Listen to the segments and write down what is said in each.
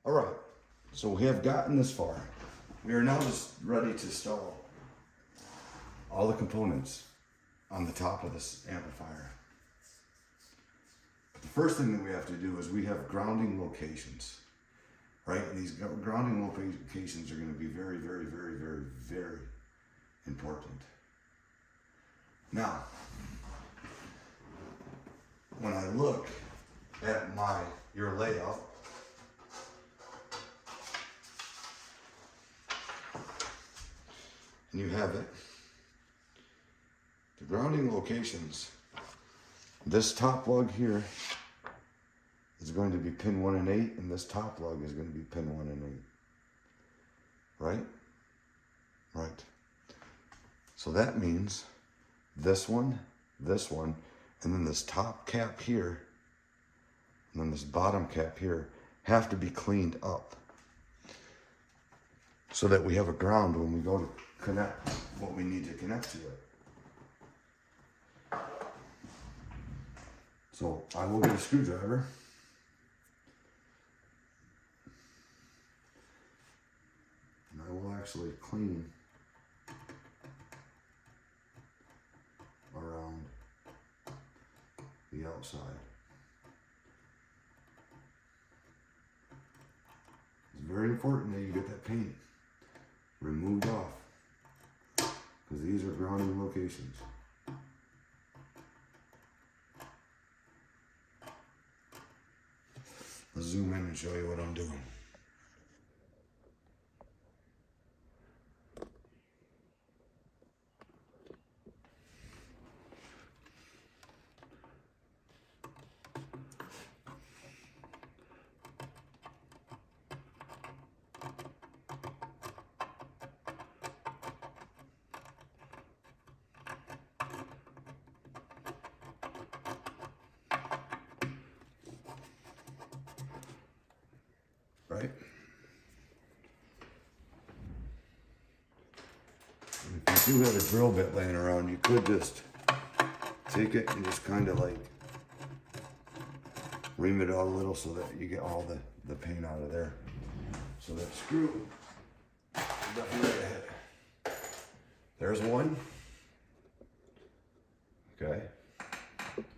All right, so we have gotten this far. We are now just ready to install all the components on the top of this amplifier. But the first thing that we have to do is we have grounding locations, right? And these grounding locations are going to be very, very, very, very, very important. Now, when I look at your layout, and you have it, the grounding locations, this top plug here is going to be pin 1 and 8, and this top plug is going to be pin 1 and 8. Right? Right. So that means this one, and then this top cap here, and then this bottom cap here have to be cleaned up so that we have a ground when we go to connect what we need to connect to it. So I will get a screwdriver. And I will actually clean around the outside. It's very important that you get that paint removed off, because these are grounding locations. Let's zoom in and show you what I'm doing. Right? If you do have a drill bit laying around, you could just take it and just kind of like ream it out a little so that you get all the paint out of there. So that screw is definitely right ahead. There's one. Okay. Let's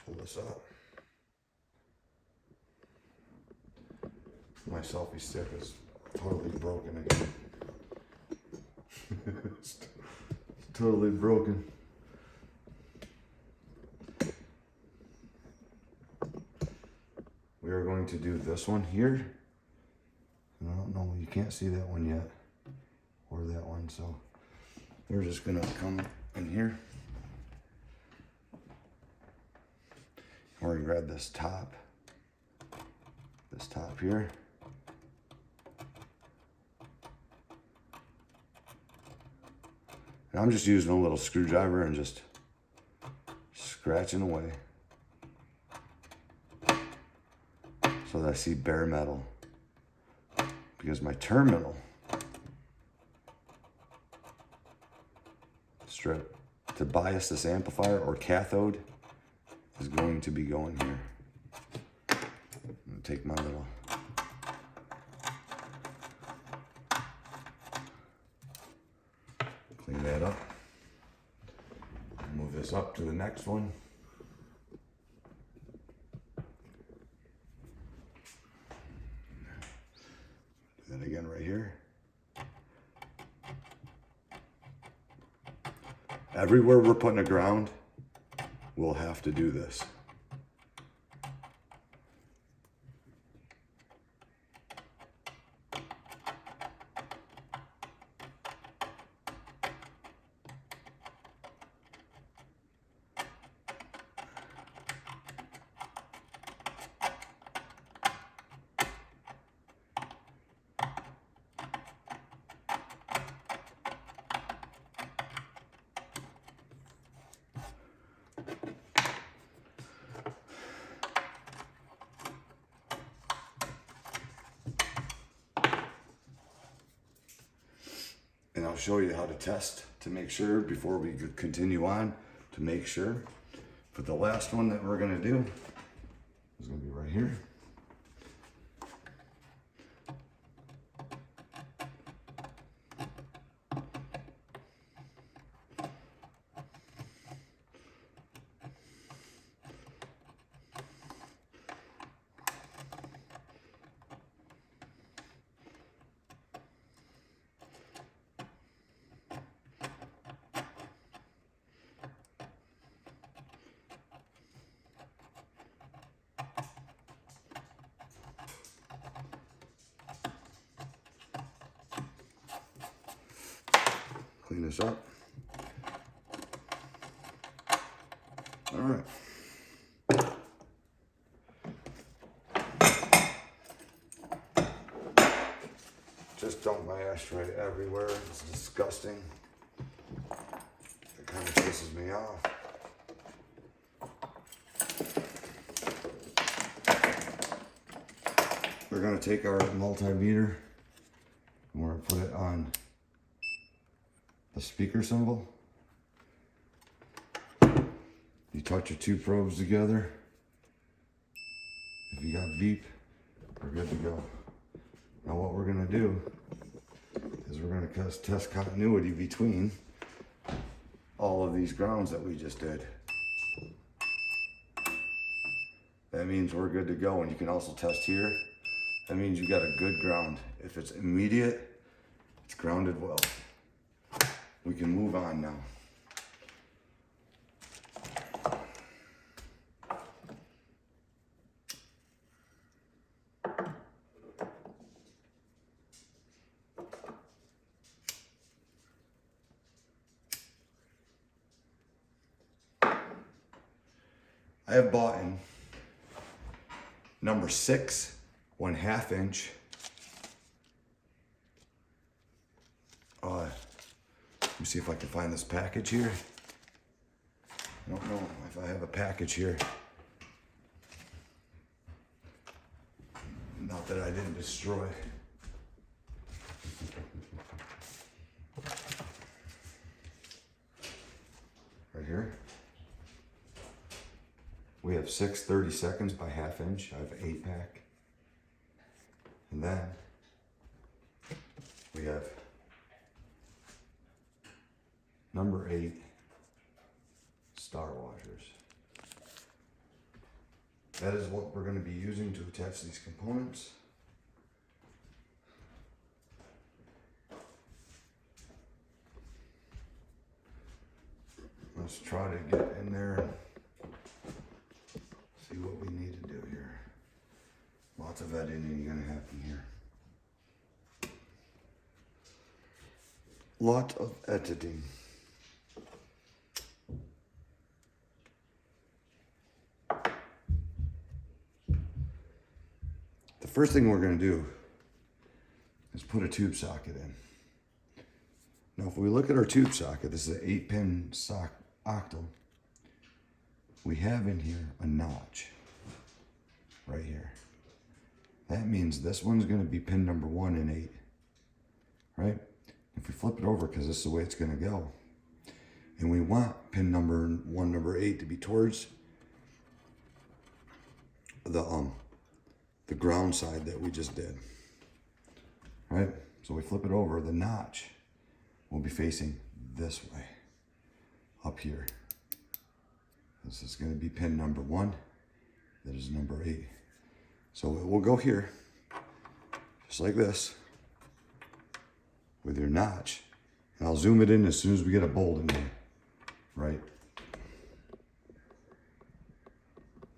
pull this up. My selfie stick is totally broken again. It's totally broken. We are going to do this one here. I don't know, you can't see that one yet, or that one, so we're just gonna come in here. We're gonna grab this top here. And I'm just using a little screwdriver and just scratching away so that I see bare metal, because my terminal strip to bias this amplifier, or cathode, is going to be going here. I'm gonna take my little clean that up. Move this up to the next one. Do that again right here. Everywhere we're putting a ground, we'll have to do this. And I'll show you how to test to make sure before we continue on, to make sure. But the last one that we're gonna do is going to be right here. Clean this up. All right. Just dump my ashtray everywhere. It's disgusting. It kind of pisses me off. We're going to take our multimeter and we're going to put it on the speaker symbol. You touch your two probes together. If you got beep, we're good to go. Now what we're going to do is we're going to test continuity between all of these grounds that we just did. That means we're good to go, and you can also test here. That means you got a good ground. If it's immediate, it's grounded well. We can move on now. I have bought in number 6, 1/2 inch. Let me see if I can find this package here. I don't know if I have a package here. Not that I didn't destroy. Right here. We have 6 30-seconds by 1/2 inch. I have an 8-pack. And then we have number 8 star washers. That is what we're going to be using to attach these components. Let's try to get in there and see what we need to do here. Lots of editing going to happen here. Lot of editing. The first thing we're going to do is put a tube socket in. Now if we look at our tube socket, this is an 8-pin octal. We have in here a notch right here. That means this one's going to be pin number 1 and 8, right? If we flip it over, because this is the way it's going to go, and we want pin number 1, number 8 to be towards the ground side that we just did, right? So we flip it over, the notch will be facing this way, up here. This is going to be pin number 1. That is number 8. So it will go here, just like this, with your notch. And I'll zoom it in as soon as we get a bolt in here, right?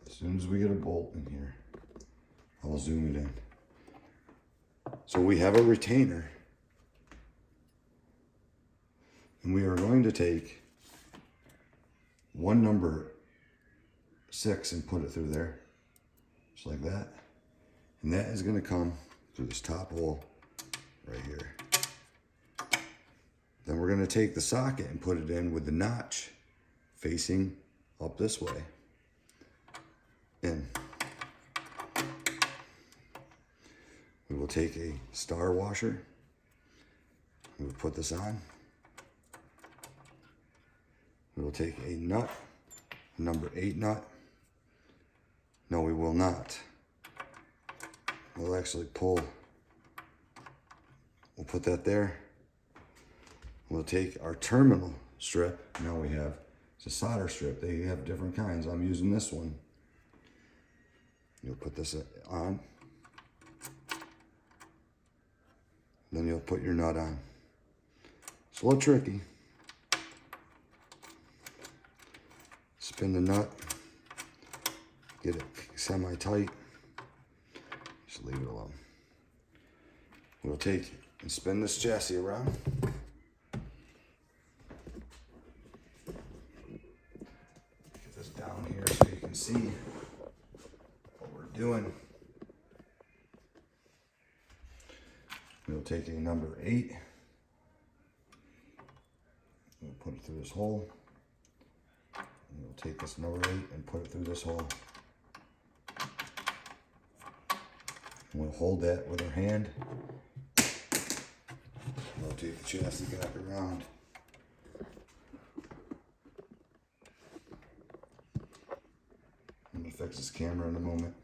As soon as we get a bolt in here, I'll zoom it in. So we have a retainer. And we are going to take one number 6 and put it through there, just like that. And that is going to come through this top hole right here. Then we're going to take the socket and put it in with the notch facing up this way. In. We will take a star washer. We will put this on. We will take a nut, number 8 nut. No, we will not. We'll actually pull. We'll put that there. We'll take our terminal strip. Now we have, it's a solder strip. They have different kinds. I'm using this one. You'll put this on. Then you'll put your nut on. It's a little tricky. Spin the nut. Get it semi-tight. Just leave it alone. We'll take and spin this chassis around. Get this down here so you can see what we're doing. We'll take a number 8. We'll put it through this hole. And we'll take this number 8 and put it through this hole. And we'll hold that with our hand. We'll take the chassis back around. I'm going to fix this camera in a moment.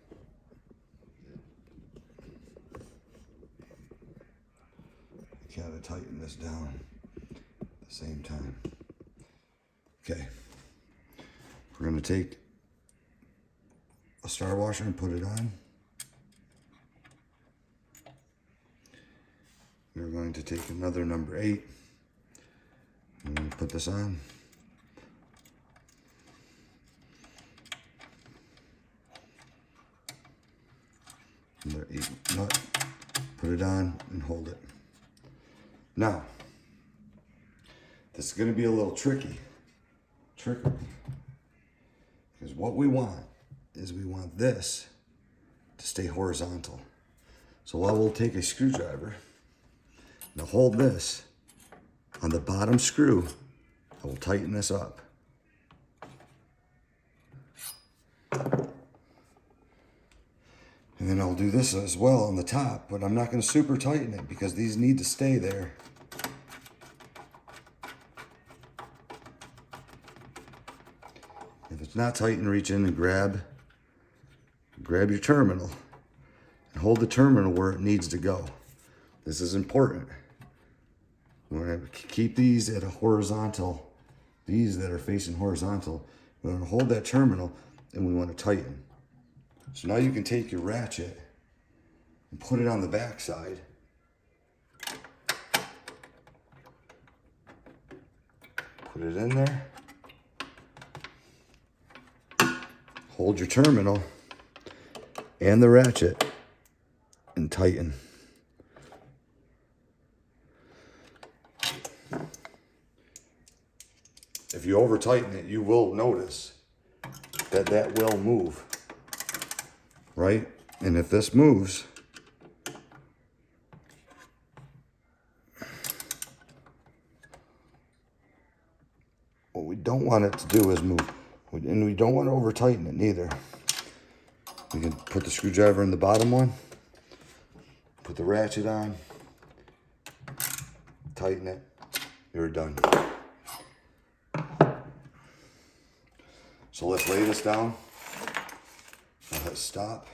I gotta tighten this down at the same time. Okay. We're going to take a star washer and put it on. We're going to take another number 8 and put this on. Another 8 nut, put it on and hold it. Now, this is going to be a little trickery. Because what we want is we want this to stay horizontal. So I will take a screwdriver and hold this on the bottom screw. I will tighten this up. And then I'll do this as well on the top, but I'm not going to super tighten it because these need to stay there. If it's not tight, and reach in and grab your terminal and hold the terminal where it needs to go. This is important. We're going to keep these at a horizontal, these that are facing horizontal. We're going to hold that terminal and we want to tighten. So now you can take your ratchet and put it on the back side. Put it in there. Hold your terminal and the ratchet and tighten. If you over tighten it, you will notice that that will move, right? And if this moves, what we don't want it to do is move. And we don't want to over tighten it neither. We can put the screwdriver in the bottom one, put the ratchet on, tighten it, you're done. So let's lay this down. I'll hit stop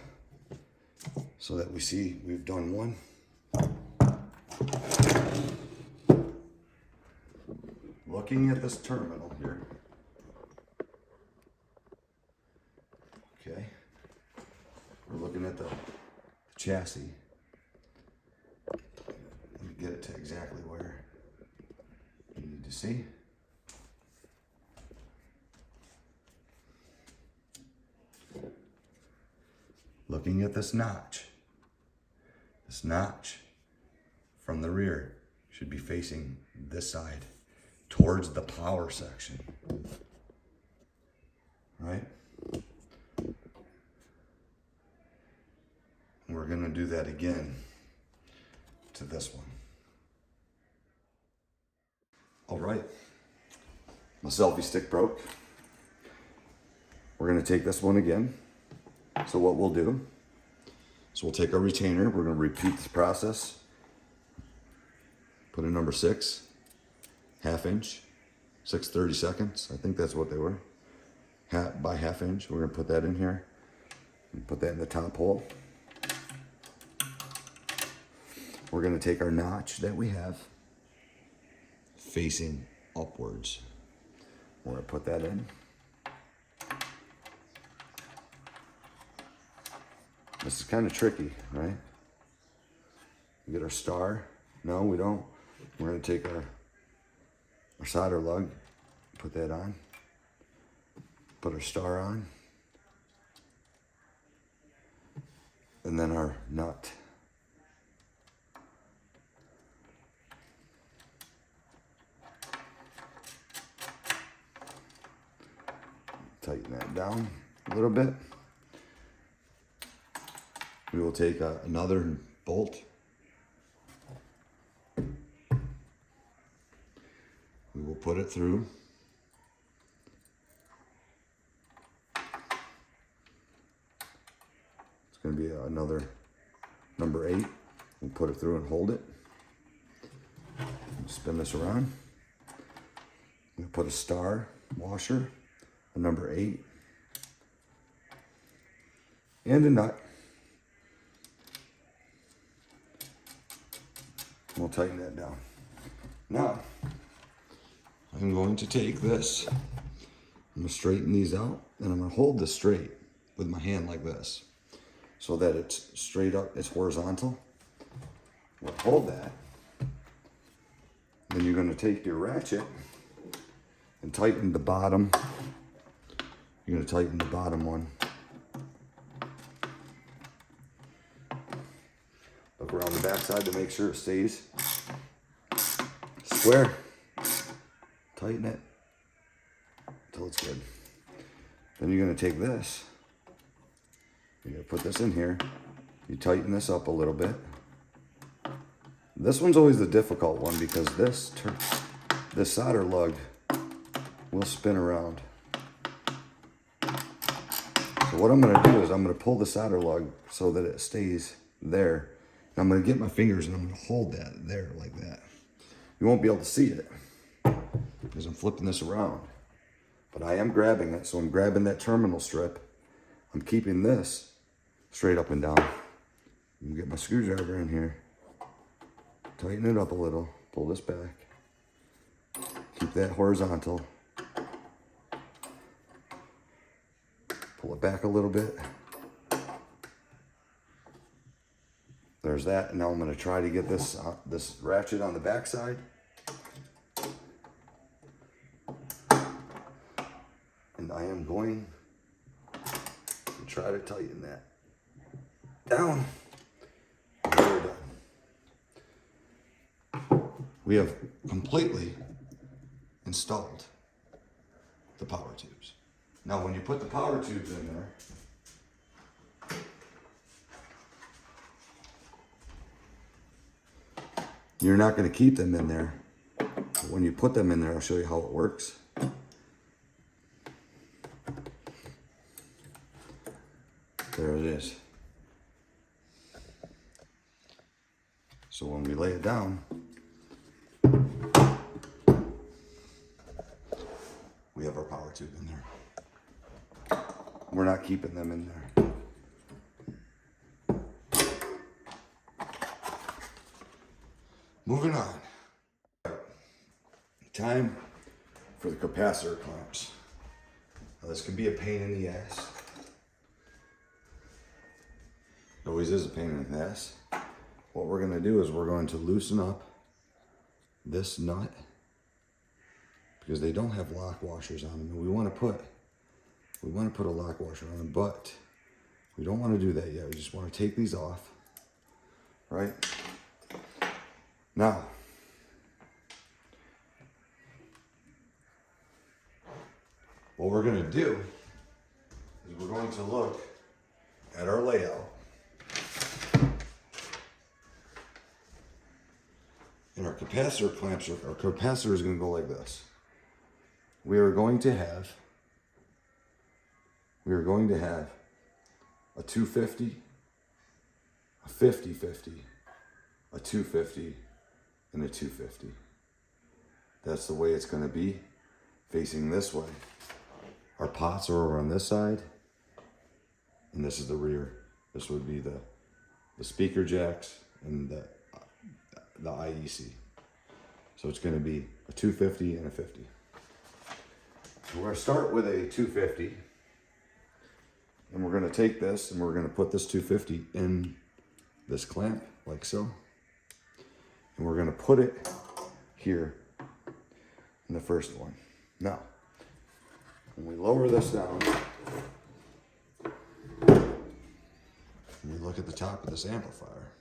so that we see we've done one. Looking at this terminal here. Okay, we're looking at the chassis. Let me get it to exactly where you need to see. Looking at this notch from the rear should be facing this side towards the power section, right? We're going to do that again to this one. All right, my selfie stick broke. We're going to take this one again. So what we'll do is we'll take our retainer. We're going to repeat this process. Put in number 6, 1/2 inch, 6/32. I think that's what they were. By 1/2 inch. We're going to put that in here. Put that in the top hole. We're going to take our notch that we have facing upwards. We're going to put that in. This is kind of tricky, right? We get our star. No, we don't. We're going to take our solder lug, put that on, put our star on, and then our nut. Tighten that down a little bit. We will take another bolt. We will put it through. It's going to be another number 8. We'll put it through and hold it. Spin this around. We'll put a star washer, a number 8, and a nut. We'll tighten that down. Now, I'm going to take this, I'm going to straighten these out, and I'm going to hold this straight with my hand like this so that it's straight up, it's horizontal. We'll hold that. Then you're going to take your ratchet and tighten the bottom. You're going to tighten the bottom one. Look around the back side to make sure it stays square. Tighten it until it's good. Then you're going to take this. You're going to put this in here. You tighten this up a little bit. This one's always the difficult one because this solder lug will spin around. So what I'm going to do is I'm going to pull the solder lug so that it stays there. And I'm going to get my fingers and I'm going to hold that there like that. You won't be able to see it because I'm flipping this around. But I am grabbing it, so I'm grabbing that terminal strip. I'm keeping this straight up and down. I'm gonna get my screwdriver in here. Tighten it up a little. Pull this back. Keep that horizontal. Pull it back a little bit. There's that. And now I'm going to try to get this ratchet on the back side. And I am going to try to tighten that down. And we're done. We have completely installed the power tubes. Now, when you put the power tubes in there, you're not going to keep them in there. But when you put them in there, I'll show you how it works. There it is. So when we lay it down, we have our power tube in there. We're not keeping them in there. Moving on. Time for the capacitor clamps. Now this can be a pain in the ass. It always is a pain in the ass. What we're going to do is we're going to loosen up this nut because they don't have lock washers on them. And we want to put a lock washer on them, but we don't want to do that yet. We just want to take these off, right? Now, what we're going to do is we're going to look at our layout. And our capacitor clamps, our capacitor is going to go like this. We are going to have a 250, a 50-50, a 250, and a 250. That's the way it's going to be, facing this way. Our pots are over on this side, and this is the rear. This would be the speaker jacks and the IEC. So it's going to be a 250 and a 50. So we're going to start with a 250, and we're going to take this and we're going to put this 250 in this clamp like so, and we're going to put it here in the first one. Now, when we lower this down, and we look at the top of this amplifier,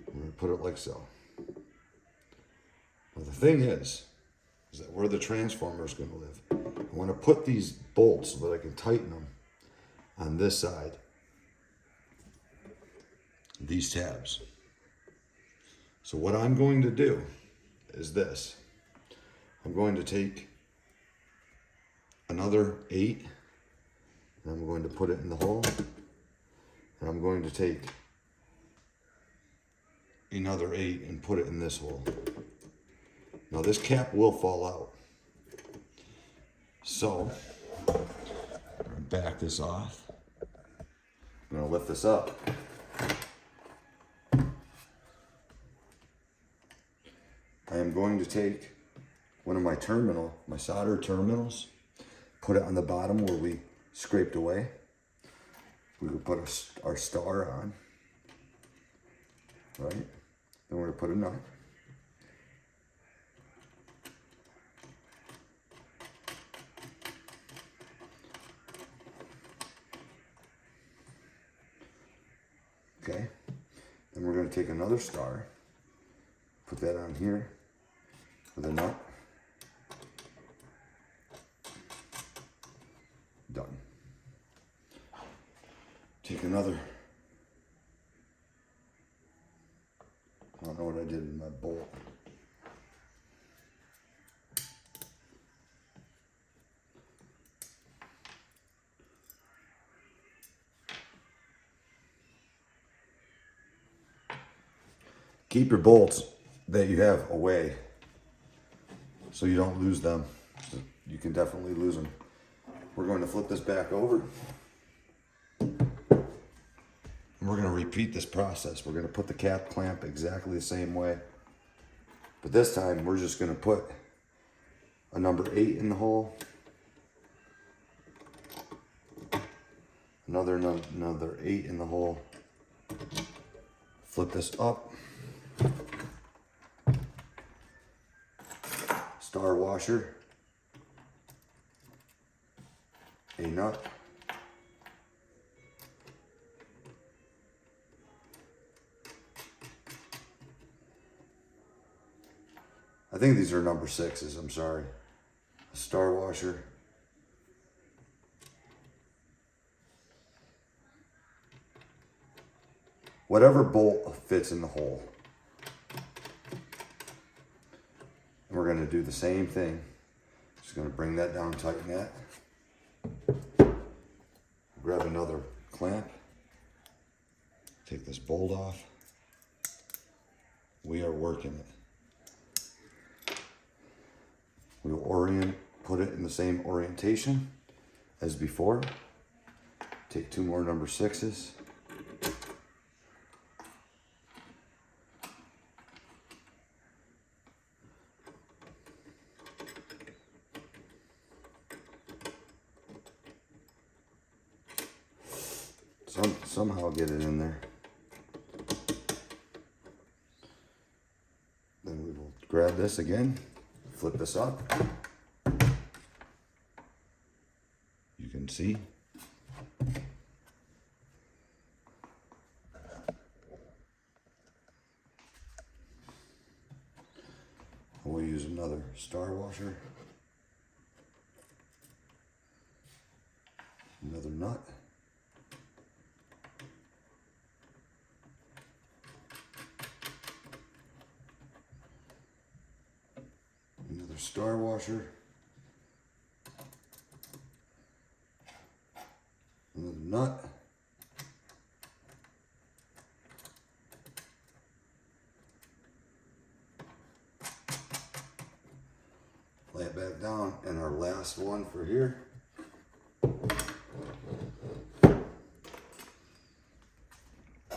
we're going to put it like so. Now the thing is that where the transformer is going to live, I want to put these bolts so that I can tighten them on this side, these tabs. So what I'm going to do is this. I'm going to take another 8, and I'm going to put it in the hole, and I'm going to take another 8 and put it in this hole. Now this cap will fall out. So, I'm going to back this off. I'm going to lift this up. I am going to take one of my solder terminals, put it on the bottom where we scraped away. We will put our star on, right? Then we're going to put a nut. Okay, then we're going to take another star, put that on here with a nut. Done. Take another, I don't know what I did with my bolt. Keep your bolts that you have away so you don't lose them. You can definitely lose them. We're going to flip this back over. And we're going to repeat this process. We're going to put the cap clamp exactly the same way. But this time we're just going to put a number 8 in the hole. Another 8 in the hole. Flip this up. Star washer, a nut, I think these are number 6s, I'm sorry. A star washer, whatever bolt fits in the hole. We're going to do the same thing. Just going to bring that down, tighten that. Grab another clamp. Take this bolt off. We are working it. We'll put it in the same orientation as before. Take 2 more number 6s. Somehow get it in there. Then we will grab this again, flip this up. You can see. We'll use another star washer. Another nut. Another star washer. Another nut. that back down, and our last one for here. I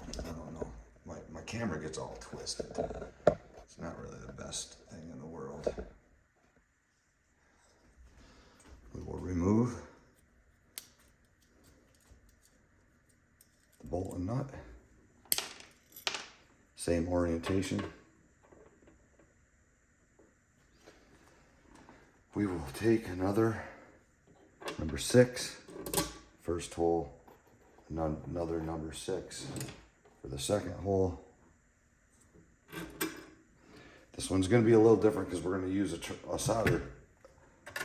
don't know. My camera gets all twisted. It's not really the best thing in the world. We will remove the bolt and nut. Same orientation. We will take another number 6, first hole, another number 6 for the second hole. This one's going to be a little different because we're going to use a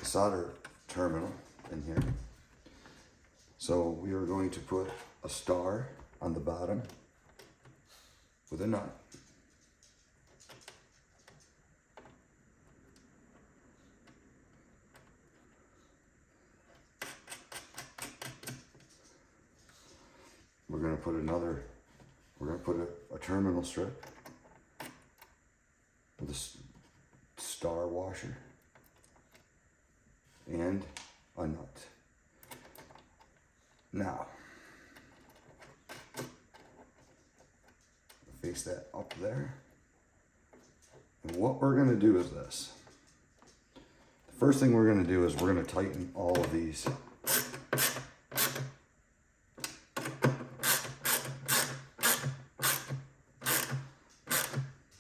solder terminal in here. So we are going to put a star on the bottom with a nut. We're going to put a terminal strip with a star washer and a nut. Now, face that up there. And what we're going to do is this. The first thing we're going to do is we're going to tighten all of these.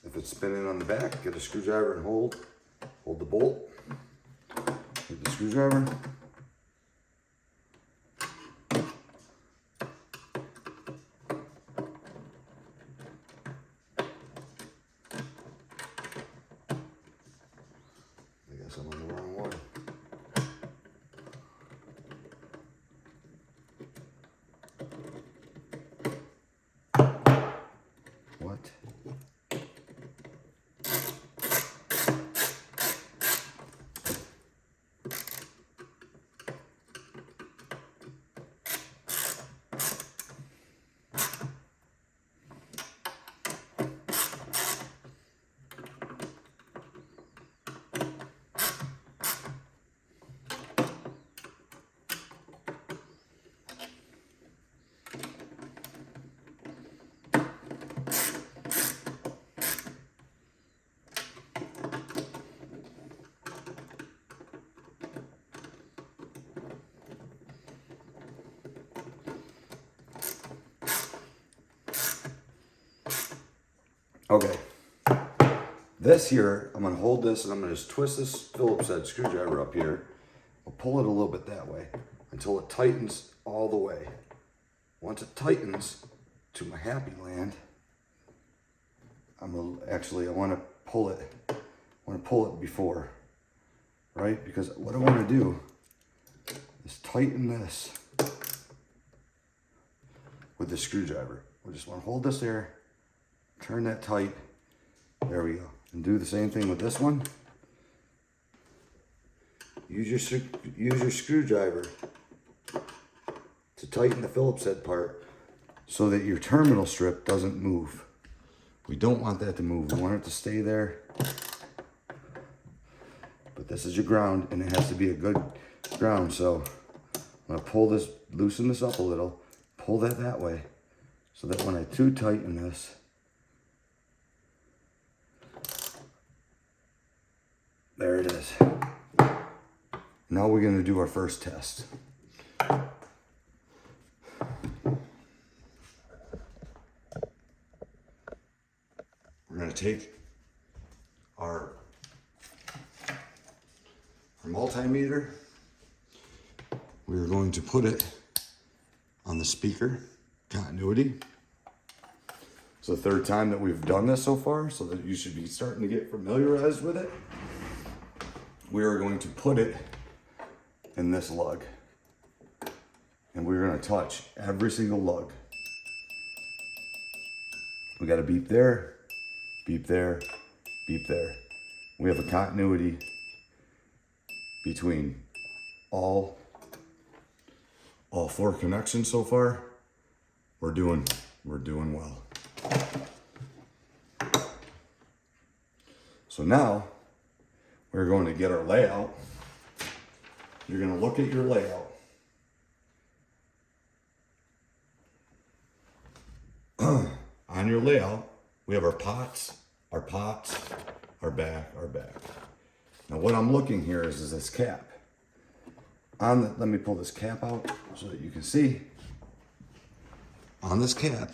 If it's spinning on the back, get a screwdriver and hold the bolt with the screwdriver. I guess I'm on the wrong one. What? Okay, this here, I'm going to hold this and I'm going to just twist this Phillips head screwdriver up here. I'll pull it a little bit that way until it tightens all the way. Once it tightens to my happy land, I want to pull it before, right? Because what I want to do is tighten this with the screwdriver. I just want to hold this there. Turn that tight. There we go. And do the same thing with this one. Use your screwdriver to tighten the Phillips head part so that your terminal strip doesn't move. We don't want that to move. We want it to stay there. But this is your ground, and it has to be a good ground. So I'm going to loosen this up a little, pull that way, so that when I too tighten this, there it is. Now we're going to do our first test. We're going to take our multimeter. We're going to put it on the speaker continuity. It's the third time that we've done this so far, so that you should be starting to get familiarized with it. We are going to put it in this lug, and we're going to touch every single lug. We got a beep there, beep there, beep there. We have a continuity between all 4 connections so far. We're doing well. So now we're going to get our layout. You're going to look at your layout. On your layout, we have our pots, our back. Now what I'm looking here is this cap. Let me pull this cap out so that you can see. On this cap,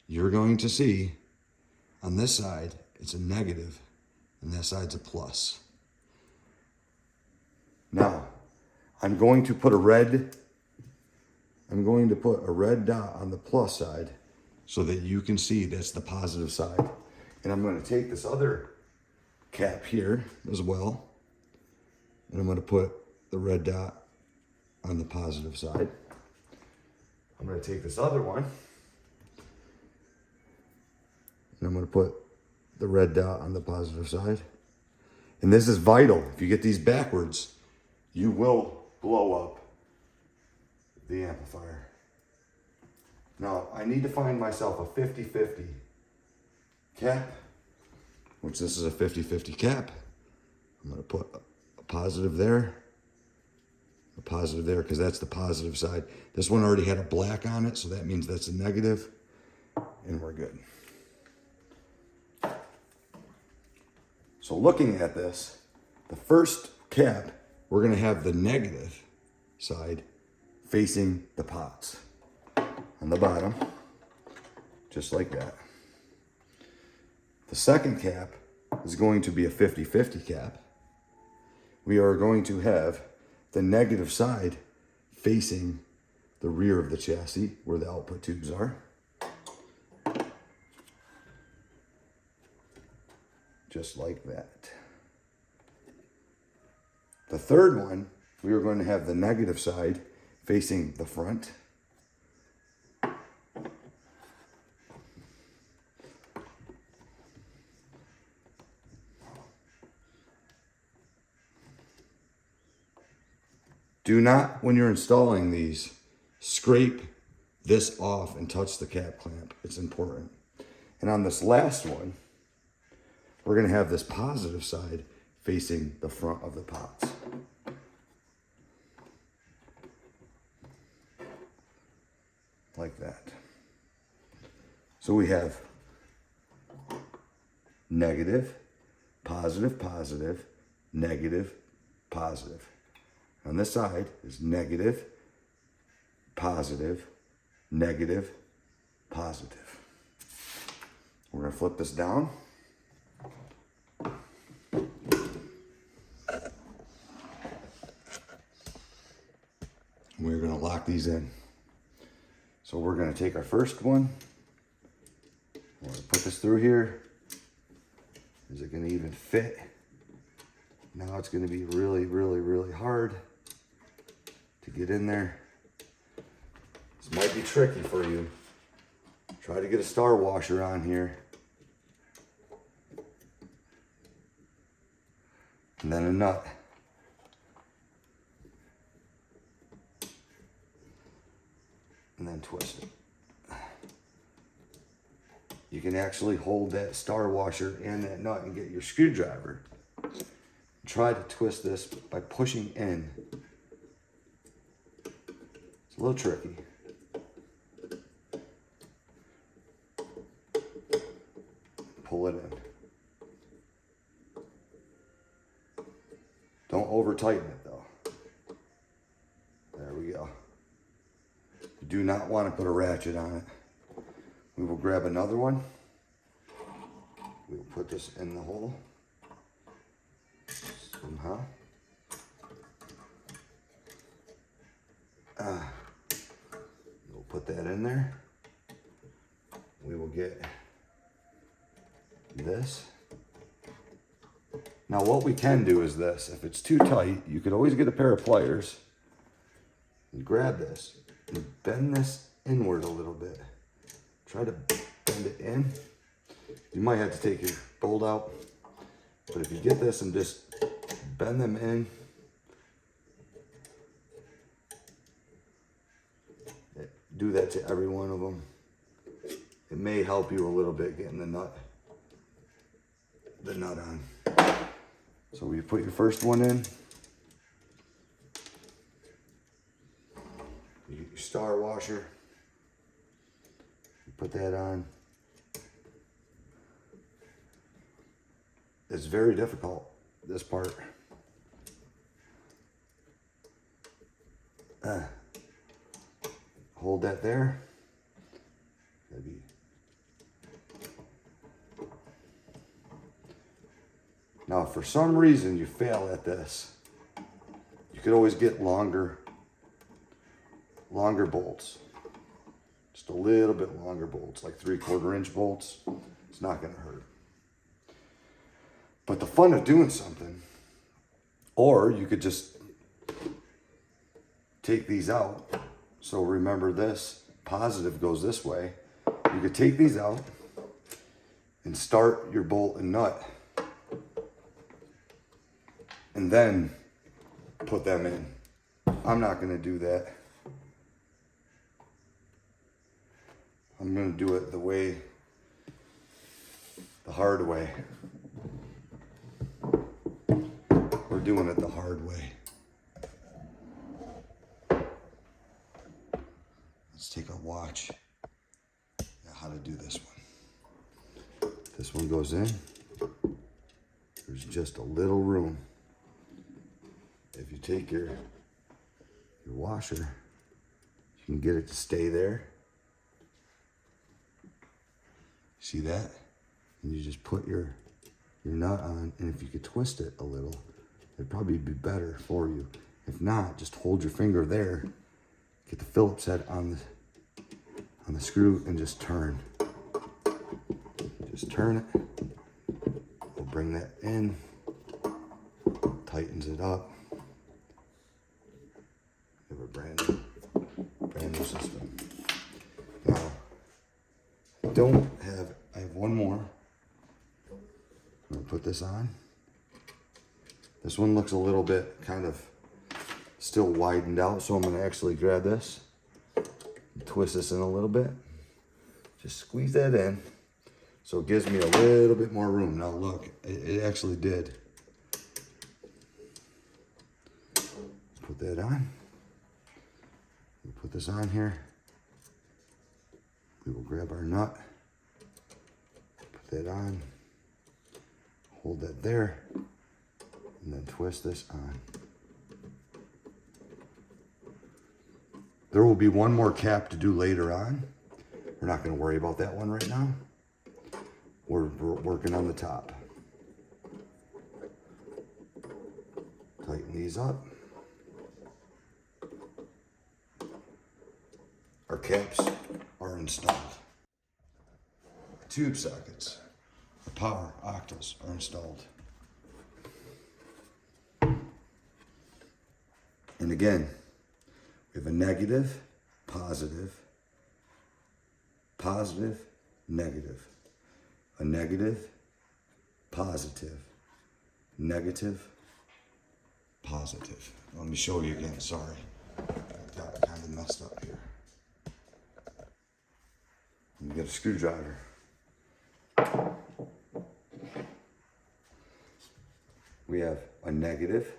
you're going to see on this side, it's a negative, and that side's a plus. Now, I'm going to put a red dot on the plus side so that you can see that's the positive side. And I'm going to take this other cap here as well, and I'm going to put the red dot on the positive side. I'm going to take this other one, and I'm going to put the red dot on the positive side. And this is vital. If you get these backwards, you will blow up the amplifier. Now, I need to find myself a 50-50 cap, which this is a 50-50 cap. I'm going to put a positive there, because that's the positive side. This one already had a black on it, so that means that's a negative, and we're good. So looking at this, the first cap, we're going to have the negative side facing the pots on the bottom, just like that. The second cap is going to be a 50-50 cap. We are going to have the negative side facing the rear of the chassis where the output tubes are. Just like that. The third one, we are going to have the negative side facing the front. Do not, when you're installing these, scrape this off and touch the cap clamp. It's important. And on this last one, we're going to have this positive side facing the front of the pots. Like that. So we have negative, positive, positive, negative, positive. On this side is negative, positive, negative, positive. We're going to flip this down. We're going to lock these in. So we're going to take our first one. We're going to put this through here. Is it going to even fit? Now it's going to be really, really, really hard to get in there. This might be tricky for you. Try to get a star washer on here. And then a nut. And then twist it. You can actually hold that star washer and that nut and get your screwdriver. Try to twist this by pushing in. It's a little tricky. Pull it in. Don't over tighten it though. There we go. You do not want to put a ratchet on it. We will grab another one. We will put this in the hole. Somehow. We'll put that in there. We will get this. Now what we can do is this. If it's too tight, you could always get a pair of pliers and grab this and bend this inward a little bit. Try to bend it in. You might have to take your bolt out, but if you get this and just bend them in, do that to every one of them. It may help you a little bit getting the nut on. So you put your first one in. You get your star washer. You put that on. It's very difficult, this part. Hold that there. Maybe. Now, if for some reason you fail at this, you could always get longer bolts. Just a little bit longer bolts, like 3/4 inch bolts. It's not gonna hurt. But the fun of doing something, or you could just take these out. So remember this, positive goes this way. You could take these out and start your bolt and nut, and then put them in. I'm not gonna do that. I'm gonna do it the hard way. We're doing it the hard way. Let's take a watch at how to do this one. This one goes in. There's just a little room. If you take your washer, you can get it to stay there. See that? And you just put your nut on, and if you could twist it a little, it'd probably be better for you. If not, just hold your finger there, get the Phillips head on the screw, and just turn. Just turn it. We'll bring that in, tightens it up. We have a brand new system. Now, I have one more. I'm gonna put this on. This one looks a little bit kind of still widened out, so I'm gonna actually grab this, twist this in a little bit, just squeeze that in, so it gives me a little bit more room. Now look, it actually did. Put that on. We'll put this on here. We will grab our nut, put that on, hold that there, and then twist this on. There will be one more cap to do later on. We're not going to worry about that one right now. We're working on the top. Tighten these up. Our caps are installed. Our tube sockets, our power octals are installed. And again, we have a negative, positive, positive, negative, a negative, positive, negative, positive. Let me show you again, sorry. I got kind of messed up here. You get a screwdriver. We have a negative,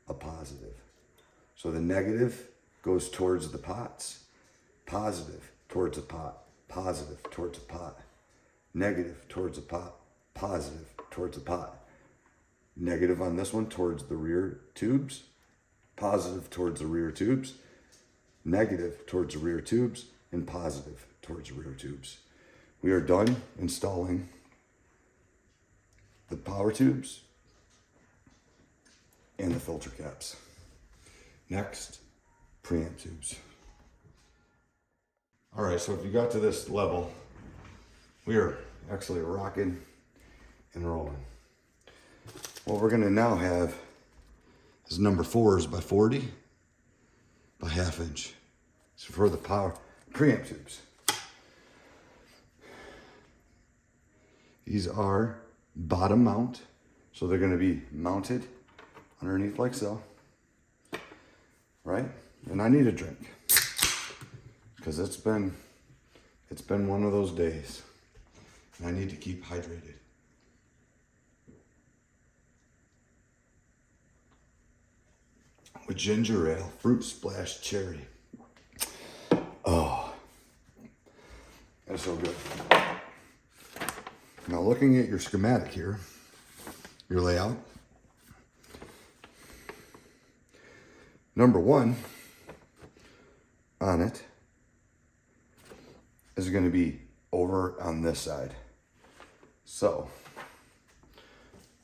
a positive. So the negative goes towards the pots, positive towards the pot, positive towards the pot, negative towards the pot, positive towards the pot. Negative on this one towards the rear tubes, positive towards the rear tubes, negative towards the rear tubes, and positive towards the rear tubes. We are done installing the power tubes and the filter caps. Next, preamp tubes. All right, so if you got to this level, we are actually rocking and rolling. What we're gonna now have is number 4s by 40 by 1/2 inch. So for the power preamp tubes. These are bottom mount, so they're gonna be mounted underneath like so, right? And I need a drink because it's been one of those days and I need to keep hydrated. with ginger ale, fruit splash cherry. Oh, that's so good. Now looking at your schematic here, your layout, number 1 on it is going to be over on this side. So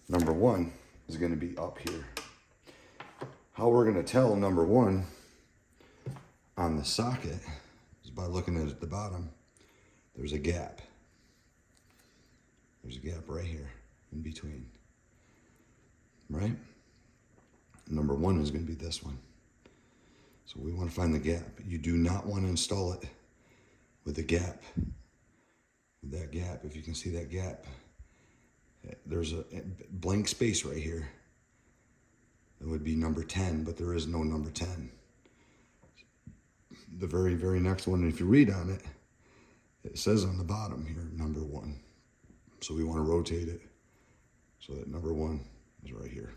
number 1 is going to be up here. How we're going to tell number 1 on the socket is by looking at it at the bottom. There's a gap. There's a gap right here in between, right? Number 1 is going to be this one. So we want to find the gap. You do not want to install it with a gap. With that gap, if you can see that gap, there's a blank space right here. It would be number 10, but there is no number 10. The very, very next one, if you read on it, it says on the bottom here, number 1. So we want to rotate it so that number 1 is right here.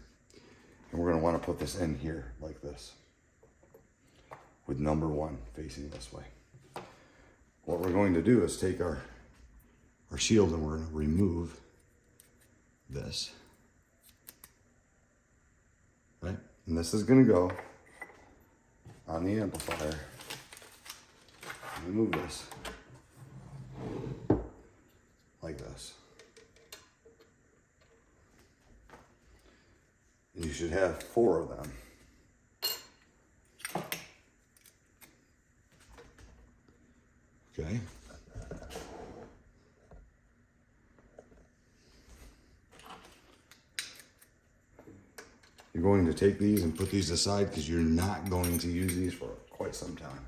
And we're going to want to put this in here like this, with number 1 facing this way. What we're going to do is take our shield and we're going to remove this. Right? And this is going to go on the amplifier. Remove this like this. And you should have 4 of them. Okay. You're going to take these and put these aside because you're not going to use these for quite some time.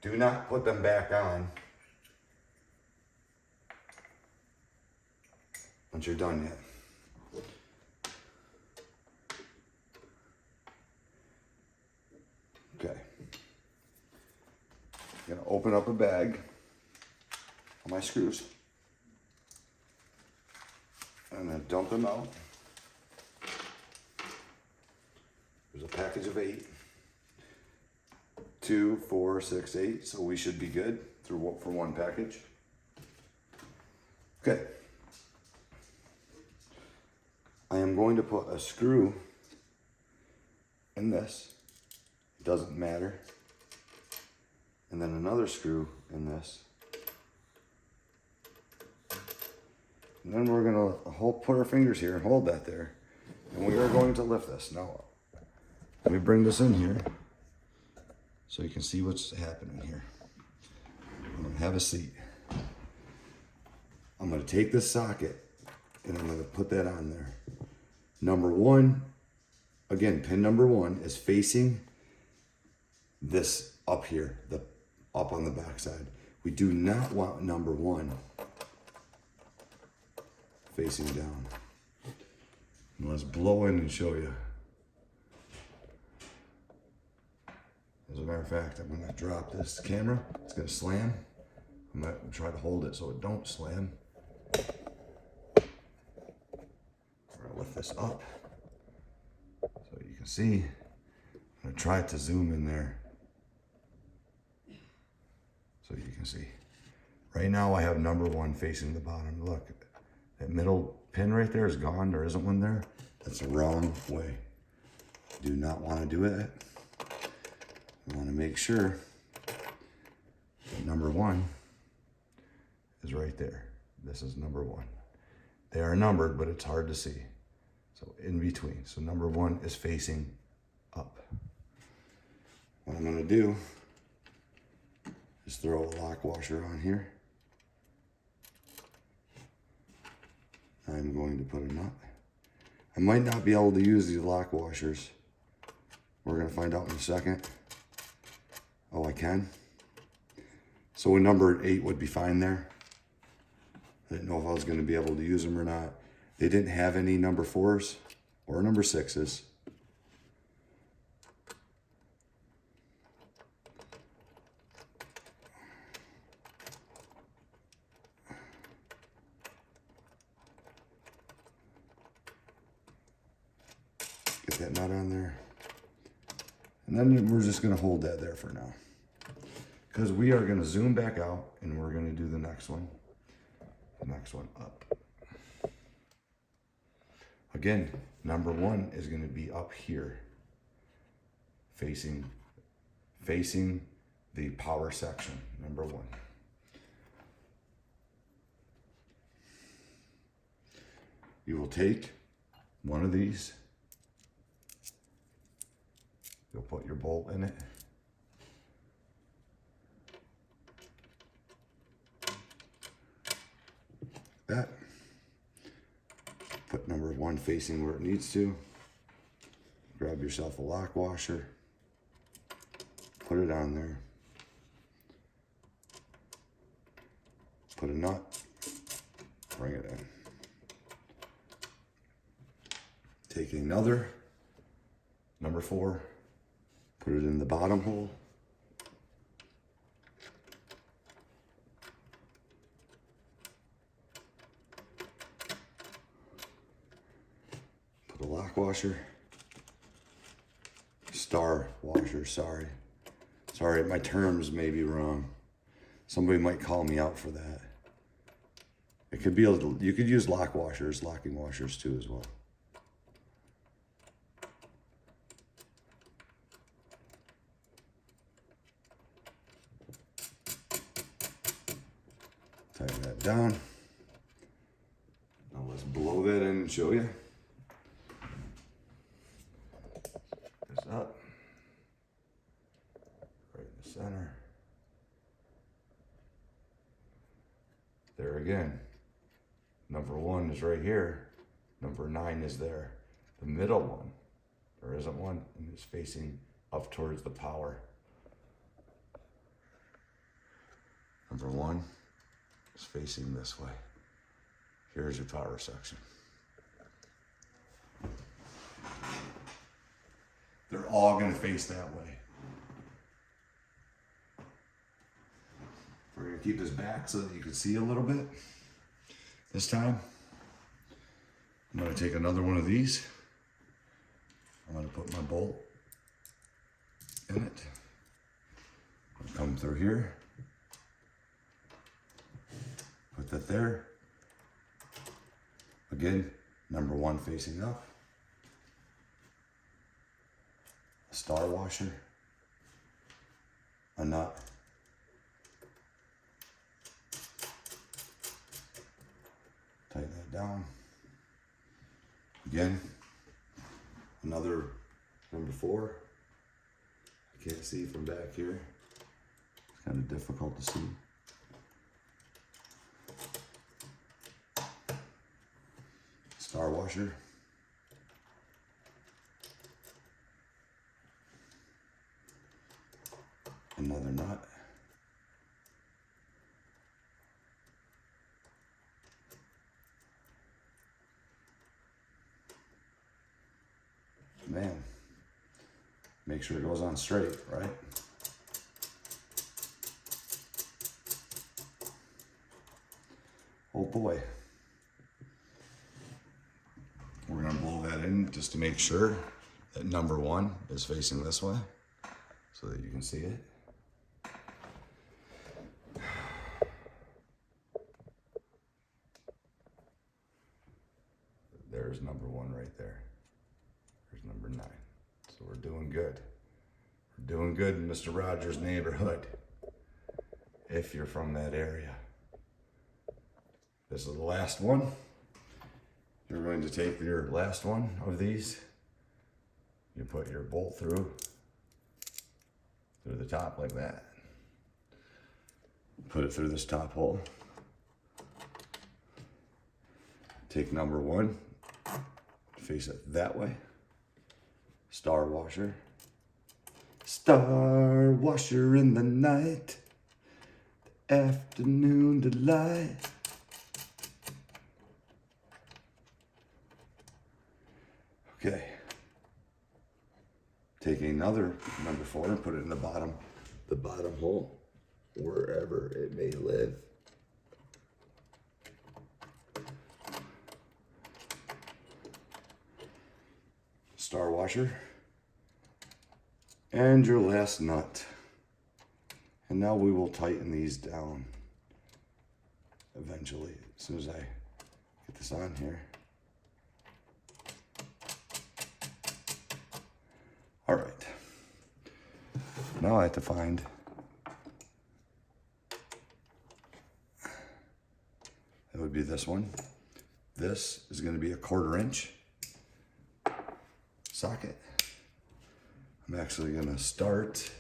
Do not put them back on once you're done yet. Okay. I'm going to open up a bag of my screws. I'm going to dump them out. There's a package of 8. 2, 4, 6, 8. So we should be good for one package. Okay. I am going to put a screw in this. It doesn't matter. And then another screw in this. And then we're going to put our fingers here and hold that there. And we are going to lift this. Now, let me bring this in here so you can see what's happening here. I'm going to have a seat. I'm going to take this socket and I'm going to put that on there. Number 1, again, pin number 1 is facing this up here, up on the back side. We do not want number 1 facing down. And let's blow in and show you. As a matter of fact, I'm going to drop this camera. It's going to slam. I'm going to try to hold it so it don't slam. We're going to lift this up so you can see. I'm going to try to zoom in there so you can see. Right now I have number 1 facing the bottom. Look, that middle pin right there is gone. There isn't one there. That's the wrong way. Do not want to do it. We want to make sure that number 1 is right there. This is number 1. They are numbered, but it's hard to see. So in between. So number 1 is facing up. What I'm going to do is throw a lock washer on here. I'm going to put a nut. I might not be able to use these lock washers. We're going to find out in a second. Oh, I can. So a number 8 would be fine there. I didn't know if I was going to be able to use them or not. They didn't have any number 4s or number 6s. Get that nut on there. And then we're just gonna hold that there for now. Because we are gonna zoom back out and we're gonna do the next one up. Again, number 1 is gonna be up here, facing the power section, number 1. You will take one of these, you'll put your bolt in it, that, put number 1 facing where it needs to, grab yourself a lock washer, put it on there, put a nut, bring it in. Take another, number 4, put it in the bottom hole, put a lock washer, star washer, sorry, my terms may be wrong. Somebody might call me out for that. It could be you could use lock washers, locking washers too as well. Tighten that down. Now let's blow that in and show you. This up. Right in the center. There again. Number 1 is right here. Number 9 is there. The middle one, there isn't one, and it's facing up towards the power. Number 1 is facing this way. Here's your power section. They're all going to face that way. We're going to keep this back so that you can see a little bit. This time, I'm going to take another one of these. I'm going to put my bolt in it. Come through here. Put that there. Again, number 1 facing up. A star washer. A nut. Tighten that down. Again, another number 4. I can't see from back here. It's kind of difficult to see. Star washer. Another nut. Man, make sure it goes on straight, right? Oh boy. We're gonna blow that in just to make sure that number 1 is facing this way so that you can see it. There's number 1 right there. There's number 9. So we're doing good. We're doing good in Mr. Rogers' neighborhood, if you're from that area. This is the last one. You're going to take your last one of these. You put your bolt through the top like that. Put it through this top hole. Take number 1, face it that way. Star washer. Star washer in the night, the afternoon delight. Okay. Take another number 4 and put it in the bottom hole, wherever it may live. Star washer. And your last nut. And now we will tighten these down eventually, as soon as I get this on here. All right. Now I have to find that would be this one. This is going to be a 1/4 inch socket. I'm actually going to start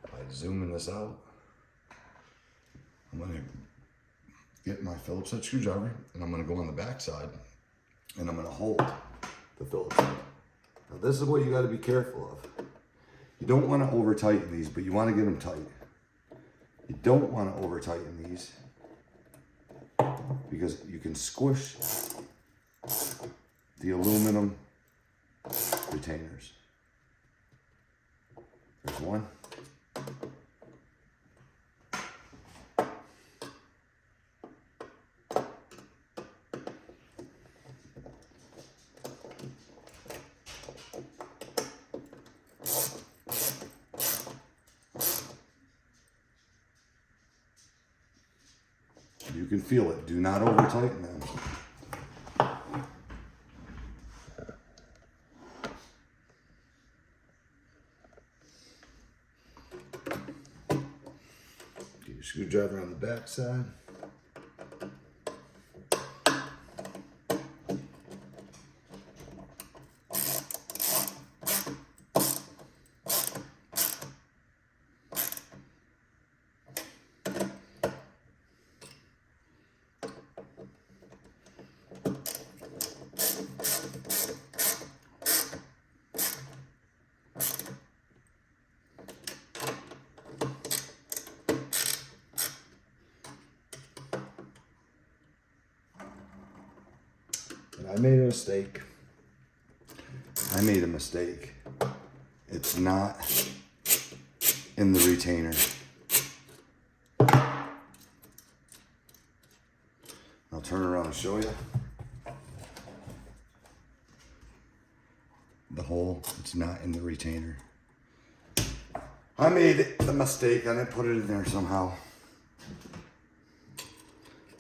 by zooming this out. I'm going to get my Phillips head screwdriver and I'm going to go on the back side and I'm going to hold the Phillips head. Now this is what you got to be careful of. You don't want to over tighten these, but you want to get them tight. You don't want to over tighten these because you can squish the aluminum retainers. There's one. You can feel it. Do not over tighten them. Get your screwdriver on the back side. I made a mistake. It's not in the retainer. I'll turn around and show you. The hole, it's not in the retainer. I made the mistake. I didn't put it in there somehow.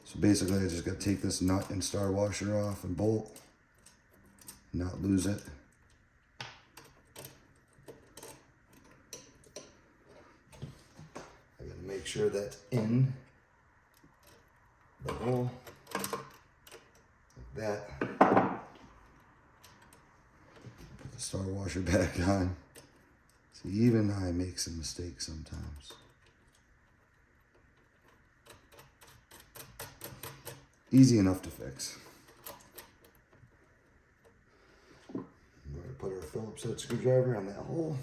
So basically I just got to take this nut and star washer off and bolt, not lose it. I got to make sure that's in the hole, like that. Put the star washer back on. See, even I make some mistakes sometimes. Easy enough to fix. We're going to put our Phillips head screwdriver on that hole.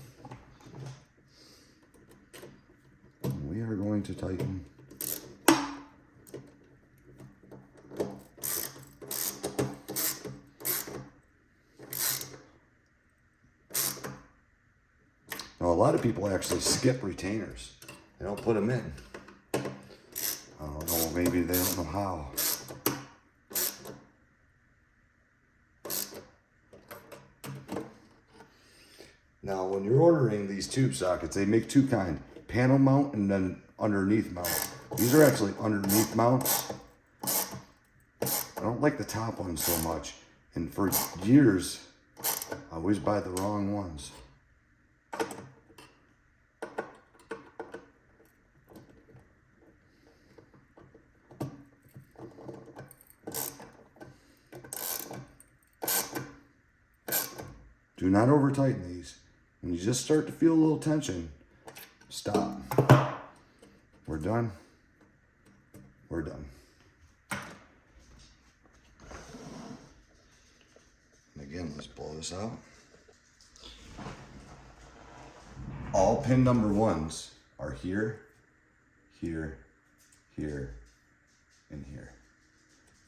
And we are going to tighten now, a lot of people actually skip retainers. They don't put them in. I don't know, maybe they don't know how. Now, when you're ordering these tube sockets, they make two kinds, panel mount and then underneath mount. These are actually underneath mounts. I don't like the top ones so much. And for years, I always buy the wrong ones. Do not over tighten these. When you just start to feel a little tension, stop. We're done. We're done. And again, let's blow this out. All pin number ones are here, here, here, and here.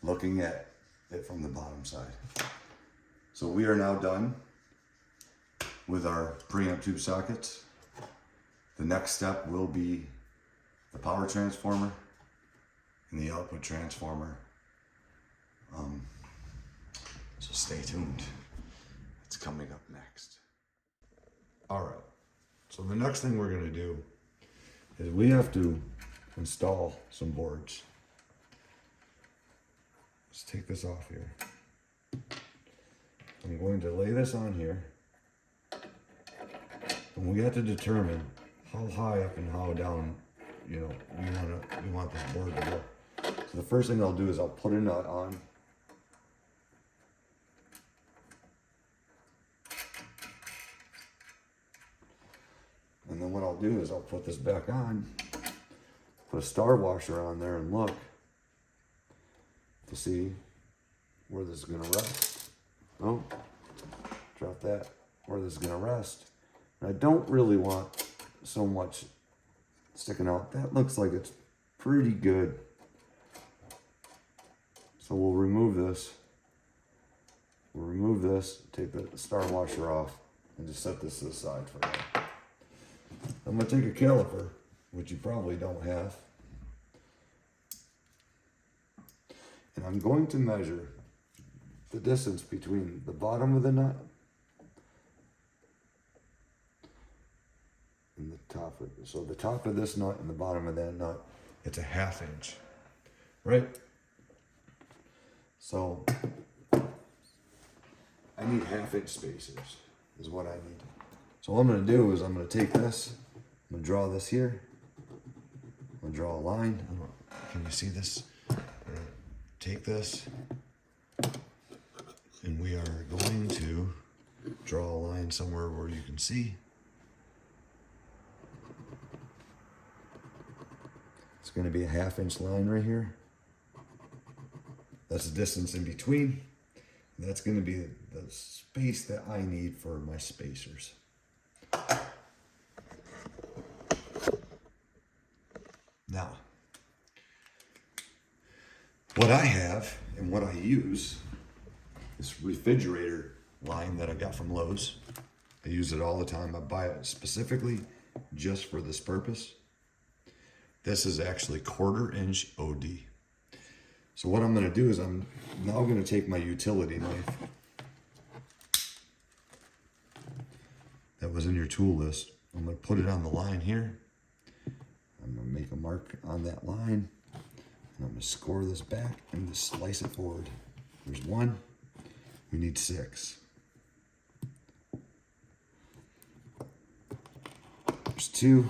Looking at it from the bottom side. So we are now done with our preamp tube sockets. The next step will be the power transformer and the output transformer. So stay tuned. It's coming up next. All right, So the next thing we're going to do is we have to install some boards. Let's take this off here. I'm going to lay this on here. And we have to determine how high up and how down, you know, we want this board to go. So the first thing I'll do is I'll put a nut on. And then what I'll do is I'll put this back on, put a star washer on there and look to see where this is going to rest. Oh, drop that, where this is going to rest. And I don't really want so much sticking out. That looks like it's pretty good. So we'll remove this. We'll remove this, take the star washer off, and just set this to the side for now. I'm going to take a caliper, which you probably don't have, and I'm going to measure the distance between the bottom of the nut and the top of it. So the top of this nut and the bottom of that nut, it's a 1/2 inch, right? So I need 1/2 inch spacers is what I need. So what I'm going to do is I'm going to take this, I'm going to draw this here, I'm going to draw a line. Can you see this? I'm going to take this, and we are going to draw a line somewhere where you can see. It's going to be a 1/2 inch line right here. That's the distance in between. And that's going to be the space that I need for my spacers. Now, what I have and what I use is refrigerator line that I got from Lowe's. I use it all the time. I buy it specifically just for this purpose. This is actually 1/4 inch OD. So what I'm going to do is I'm now going to take my utility knife that was in your tool list. I'm going to put it on the line here. I'm going to make a mark on that line, and I'm going to score this back and just slice it forward. There's 1. We need 6. There's 2.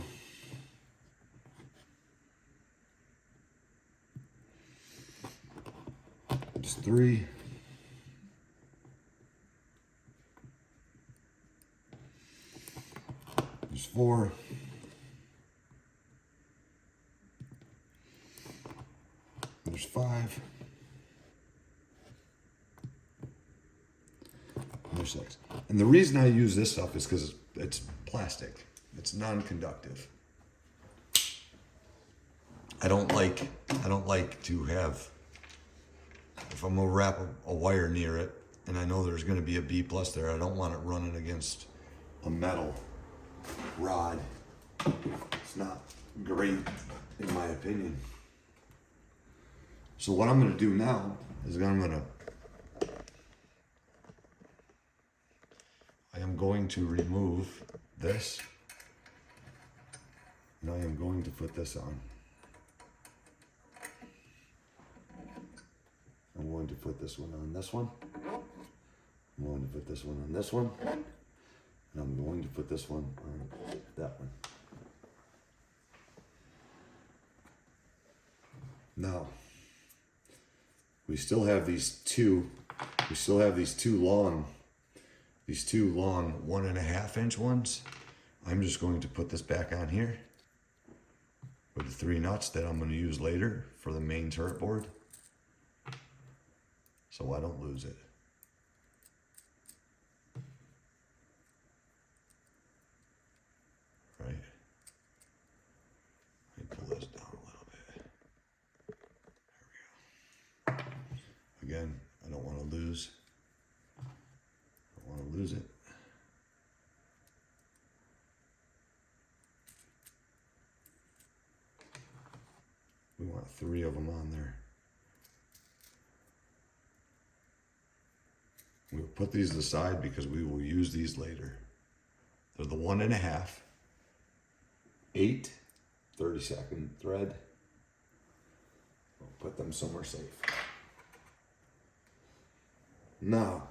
There's 3. There's 4. There's 5. And there's 6. And the reason I use this stuff is because it's plastic. It's non-conductive. I don't like to have, if I'm gonna wrap a wire near it and I know there's gonna be a B plus there, I don't want it running against a metal rod. It's not great in my opinion. So what I'm gonna do now is I am going to remove this, and I am going to put this on. I'm going to put this one on this one. I'm going to put this one on this one. And I'm going to put this one on that one. Now, we still have these two long 1.5 inch ones. I'm just going to put this back on here with the 3 nuts that I'm going to use later for the main turret board, so I don't lose it. Right. Let me pull this down a little bit. There we go. Again, I don't want to lose. I don't want to lose it. We want 3 of them on there. We'll put these aside because we will use these later. They're the 1.5. 8 30-second thread. We'll put them somewhere safe. Now,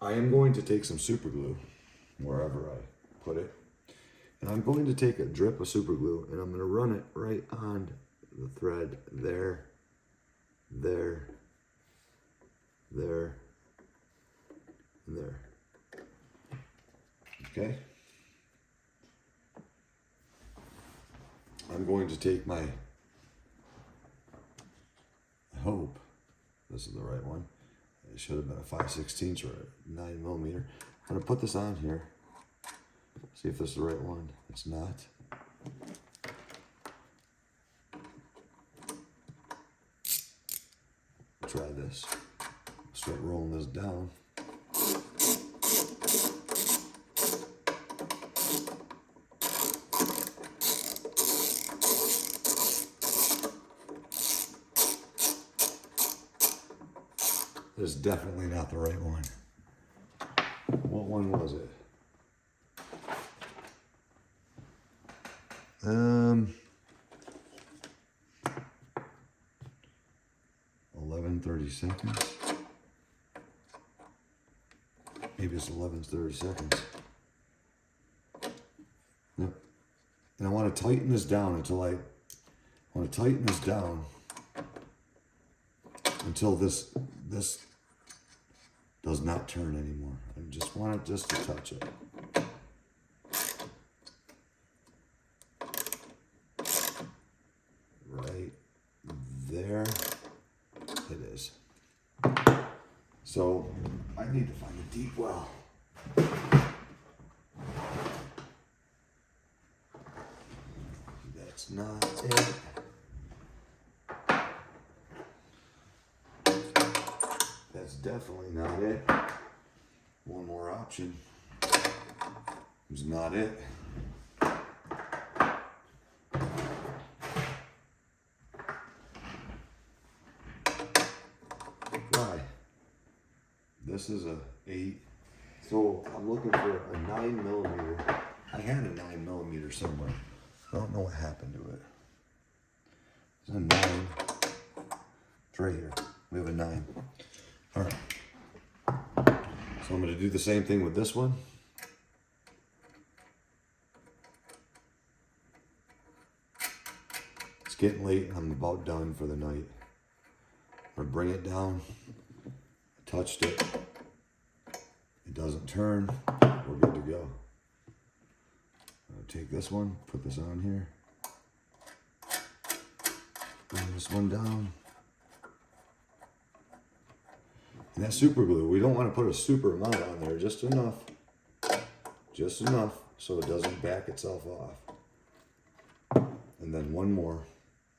I am going to take some super glue wherever I put it. And I'm going to take a drip of super glue and I'm going to run it right on the thread there, there, there, and there. Okay? I'm going to take my, I hope this is the right one. It should have been a 5/16 or a 9mm. I'm going to put this on here. See if this is the right one. It's not. Try this. Start rolling this down. This is definitely not the right one. What one was it? 11 30 seconds. Maybe it's 11 30 seconds. Yep. And I want to tighten this down until until this does not turn anymore. I just want it just to touch it. Right there it is. So I need to find a deep well. That's not it. That's definitely not it. One more option. It's not it. Why? This is a 8. So I'm looking for a 9mm. I had a 9mm somewhere. I don't know what happened to it. It's a 9. It's right here. We have a 9. All right. So I'm going to do the same thing with this one. It's getting late and I'm about done for the night. I'm going to bring it down. I touched it. It doesn't turn. We're good to go. I'm going to take this one, put this on here. Bring this one down. And that super glue, we don't want to put a super amount on there, just enough so it doesn't back itself off. And then one more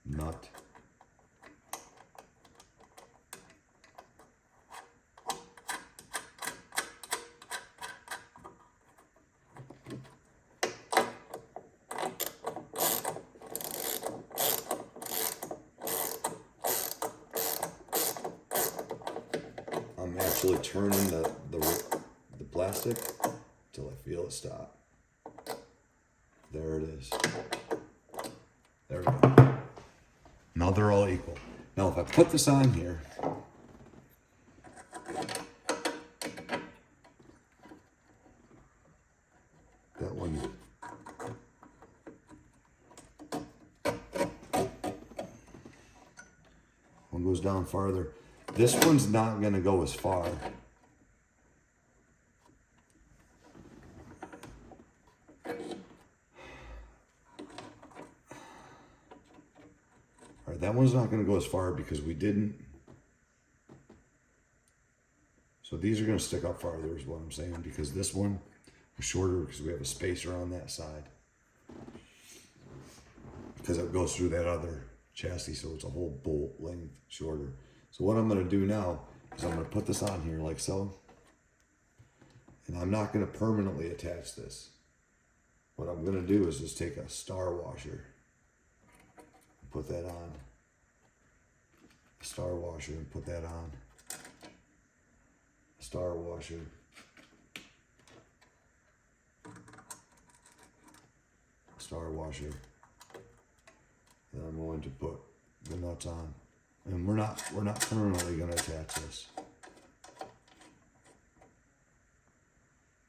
nut. I'm actually turning the plastic till I feel it stop. There it is. There we go. Now they're all equal. Now if I put this on here, that one goes down farther. This one's not going to go as far. All right, that one's not going to go as far because we didn't. So these are going to stick up farther is what I'm saying, because this one was shorter because we have a spacer on that side. Because it goes through that other chassis, so it's a whole bolt length shorter. So what I'm going to do now is I'm going to put this on here like so. And I'm not going to permanently attach this. What I'm going to do is just take a star washer and put that on. A star washer and put that on. A star washer. star washer that I'm going to put the nuts on. And we're not permanently going to attach this.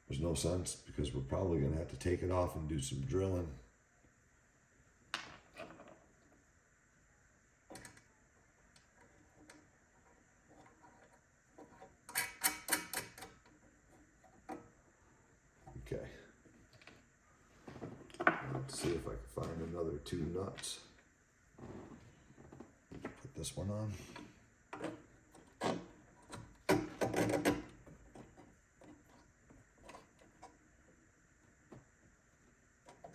There's no sense because we're probably going to have to take it off and do some drilling. Okay. Let's see if I can find another 2 nuts. Put this one on.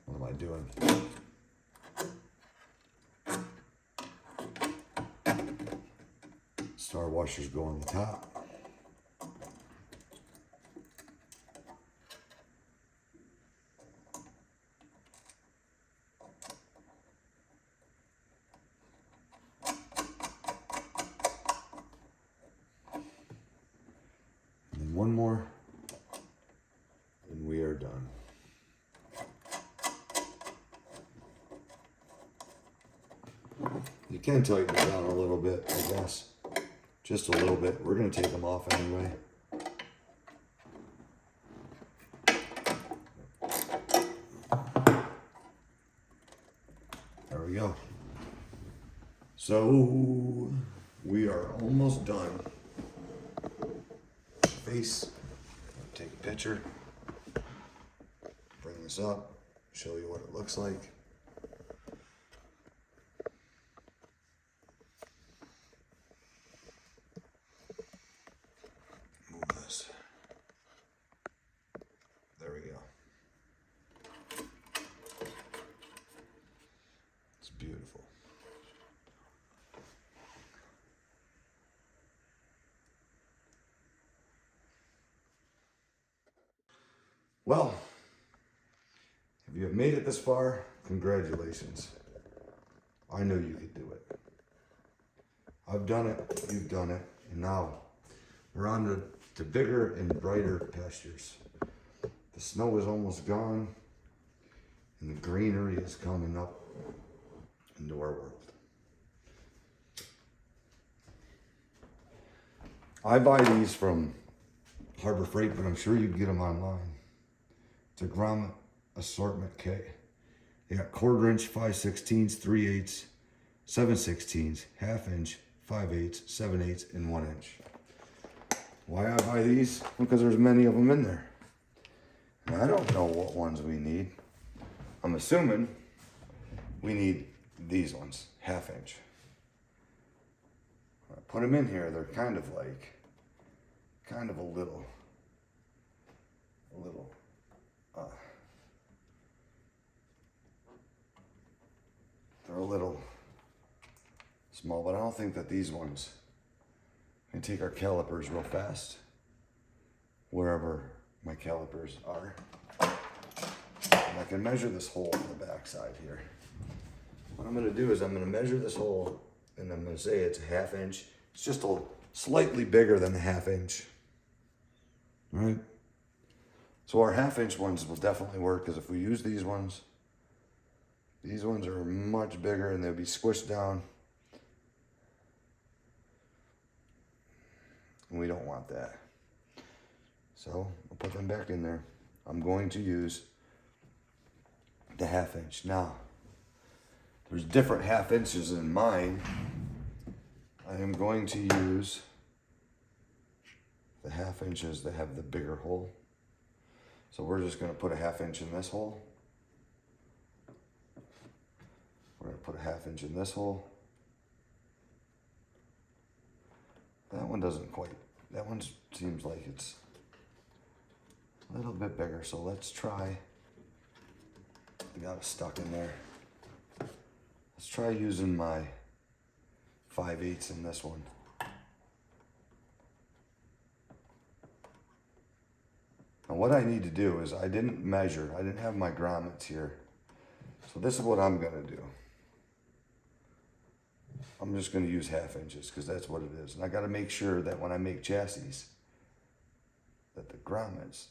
What am I doing? Star washers go on the top. And one more, and we are done. You can tighten it down a little bit, I guess. Just a little bit. We're going to take them off anyway. There we go. So we are almost done. Face. Take a picture. Bring this up. Show you what it looks like. There we go. It's beautiful. Well, if you have made it this far, congratulations. I know you could do it. I've done it, you've done it, and now we're on to bigger and brighter pastures. The snow is almost gone, and the greenery is coming up into our world. I buy these from Harbor Freight, but I'm sure you can get them online. It's a grommet assortment kit. They got 1/4 inch, 5/16, 3/8, 7/16, 1/2 inch, 5/8, 7/8, and 1 inch. Why I buy these? Because there's many of them in there. And I don't know what ones we need. I'm assuming we need these ones, 1/2 inch. When I put them in here, they're kind of a little, they're a little small, but I don't think that these ones can take our calipers real fast, wherever my calipers are. And I can measure this hole on the back side here. What I'm gonna do is I'm gonna measure this hole, and I'm gonna say it's 1/2 inch. It's just slightly bigger than a 1/2 inch. All right? So our 1/2 inch ones will definitely work, because if we use these ones are much bigger and they'll be squished down. And we don't want that. So I'll put them back in there. I'm going to use the 1/2 inch. Now, there's different 1/2 inches in mine. I am going to use the 1/2 inches that have the bigger hole. So we're just going to put a 1/2 inch in this hole. We're going to put a 1/2 inch in this hole. That one doesn't quite, that one seems like it's a little bit bigger. So let's try, I got it stuck in there. Let's try using my 5/8 in this one. Now what I need to do is, I didn't measure, I didn't have my grommets here. So this is what I'm gonna do. I'm just gonna use 1/2 inches because that's what it is. And I gotta make sure that when I make chassis, that the grommets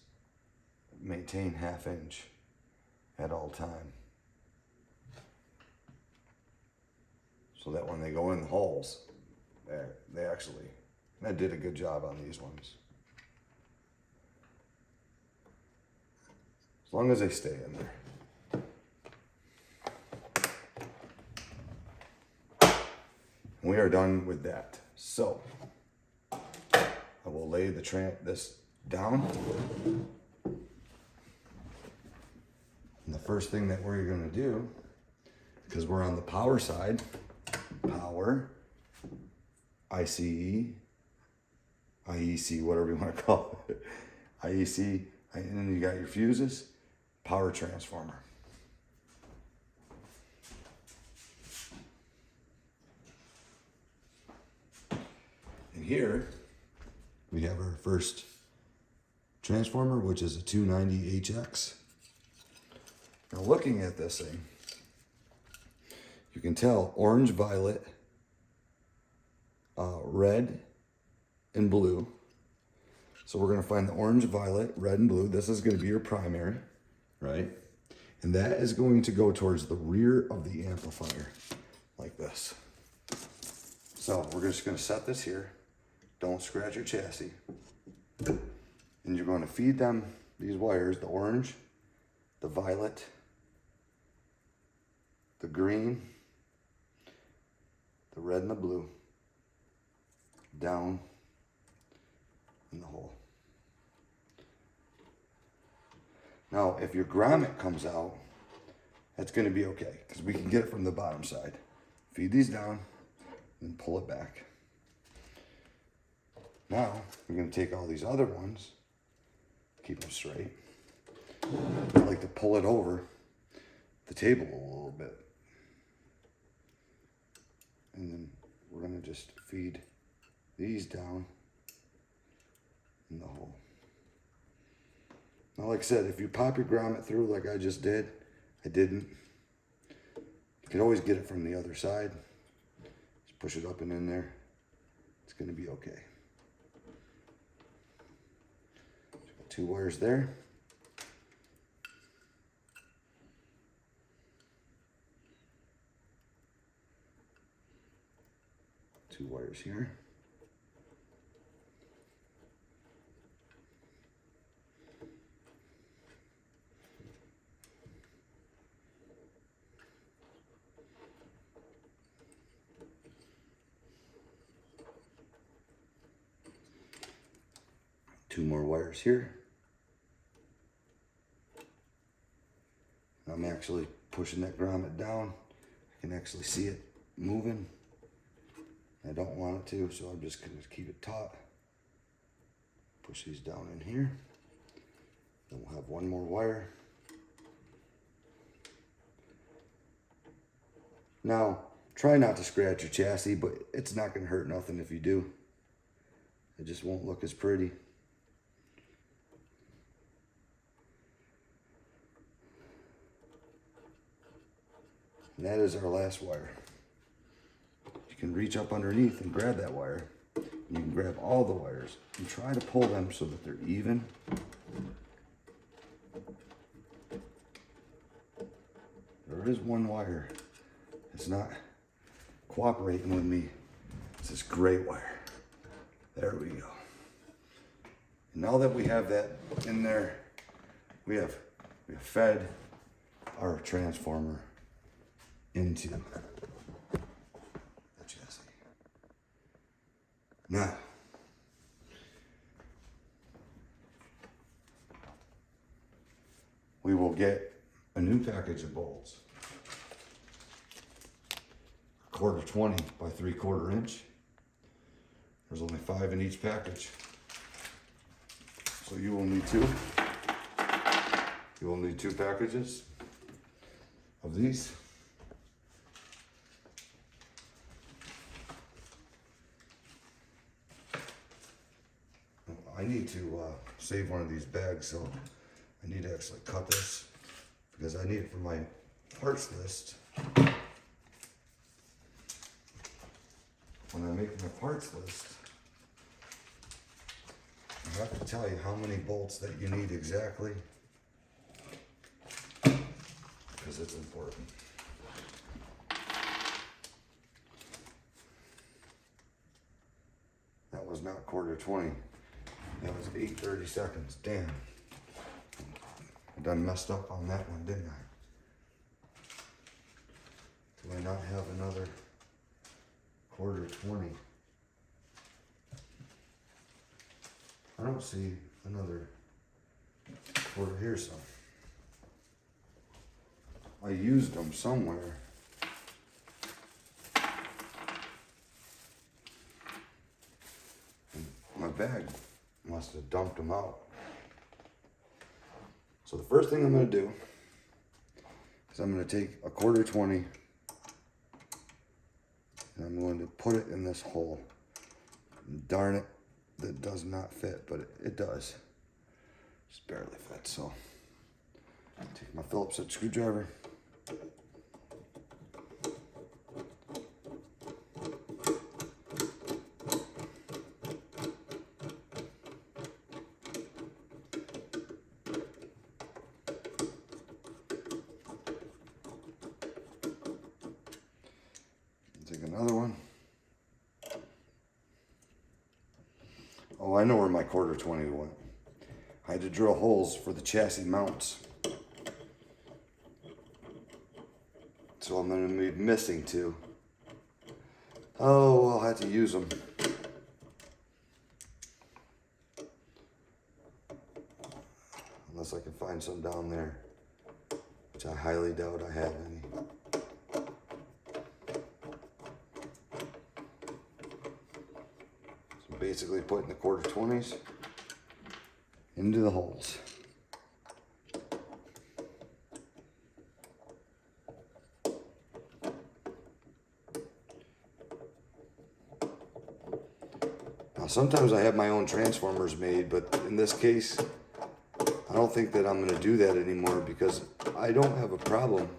maintain 1/2 inch at all time. so that when they go in the holes, they actually, I did a good job on these ones. As long as they stay in there. We are done with that. So I will lay this down. And the first thing that we're going to do, because we're on the power side, power, ICE, IEC, whatever you want to call it, IEC, and then you got your fuses, power transformer. And here we have our first transformer, which is a 290HX. Now looking at this thing, you can tell orange, violet, red, and blue. So we're going to find the orange, violet, red, and blue. This is going to be your primary, right? And that is going to go towards the rear of the amplifier, like this. So we're just going to set this here. Don't scratch your chassis. And you're going to feed them these wires, the orange, the violet, the green, the red, and the blue, down in the hole. Now, if your grommet comes out, that's going to be okay, because we can get it from the bottom side. Feed these down and pull it back. Now, we're going to take all these other ones, keep them straight. I like to pull it over the table a little bit. And then we're going to just feed these down in the hole. Now, like I said, if you pop your grommet through like I just did, I didn't. You can always get it from the other side. Just push it up and in there. It's going to be okay. Got 2 wires there. Two wires here. Two more wires here. I'm actually pushing that grommet down. I can actually see it moving. I don't want it to, so I'm just going to keep it taut. Push these down in here. Then we'll have one more wire. Now, try not to scratch your chassis, but it's not going to hurt nothing if you do. It just won't look as pretty. And that is our last wire. You can reach up underneath and grab that wire. You can grab all the wires and try to pull them so that they're even. There is one wire. It's not cooperating with me. It's this gray wire. There we go. And now that we have that in there, we have fed our transformer into the chassis. Now, we will get a new package of bolts. 1/4 by 3/4 inch. There's only 5 in each package. So you will need 2. You will need 2 packages of these. I need to save one of these bags, so I need to actually cut this because I need it for my parts list. When I make my parts list, I have to tell you how many bolts that you need exactly because it's important. not quarter 20. That was 8:30 seconds. Damn. I done messed up on that one, didn't I? Do I not have another quarter 20? I don't see another quarter here, so I used them somewhere. And my bag must have dumped them out. So the first thing I'm going to do is I'm going to take a quarter 20 and I'm going to put it in this hole. And darn it, that does not fit, but it does. Just barely fits, so take my Phillips head screwdriver. Take another one. Oh, I know where my quarter 20 went. I had to drill holes for the chassis mounts. So I'm going to be missing two. Oh, I'll have to use them. Unless I can find some down there, which I highly doubt I have any. So basically putting the quarter 20s into the holes. Now sometimes I have my own transformers made, but in this case, I don't think that I'm going to do that anymore because I don't have a problem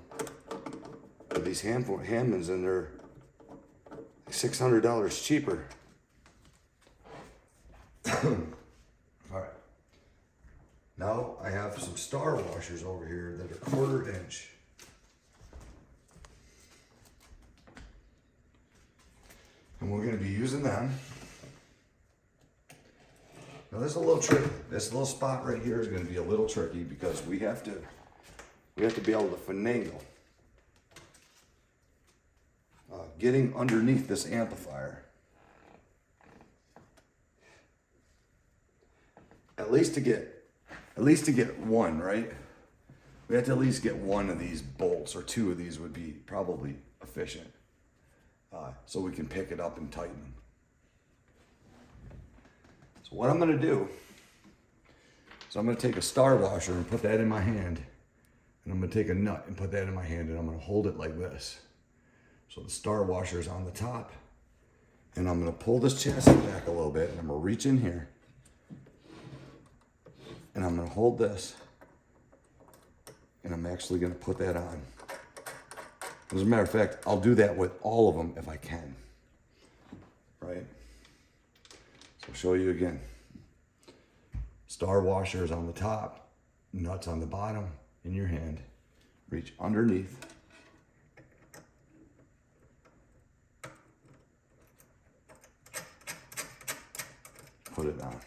with these Hammonds, and they're $600 cheaper. All right. Now I have some star washers over here that are 1/4 inch. And we're going to be using them. Now this is a little tricky. This little spot right here is going to be a little tricky because we have to be able to finagle getting underneath this amplifier. At least to get one, right? We have to at least get one of these bolts, or two of these would be probably efficient. So we can pick it up and tighten them. So what I'm gonna do is I'm gonna take a star washer and put that in my hand, and I'm gonna take a nut and put that in my hand, and I'm gonna hold it like this. So the star washer is on the top, and I'm gonna pull this chassis back a little bit, and I'm gonna reach in here, and I'm gonna hold this, and I'm actually gonna put that on. As a matter of fact, I'll do that with all of them if I can, right? So I'll show you again. Star washer is on the top, nuts on the bottom, in your hand. Reach underneath. Put it on.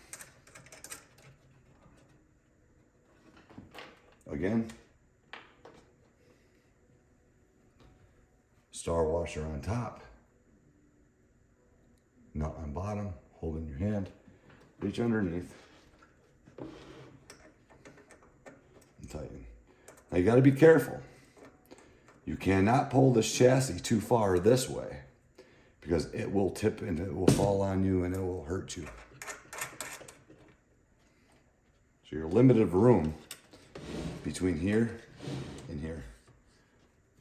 Again. Star washer on top, nut on bottom, hold in your hand, reach underneath, and tighten. Now you got to be careful. You cannot pull this chassis too far this way because it will tip and it will fall on you and it will hurt you. So your limited room between here and here.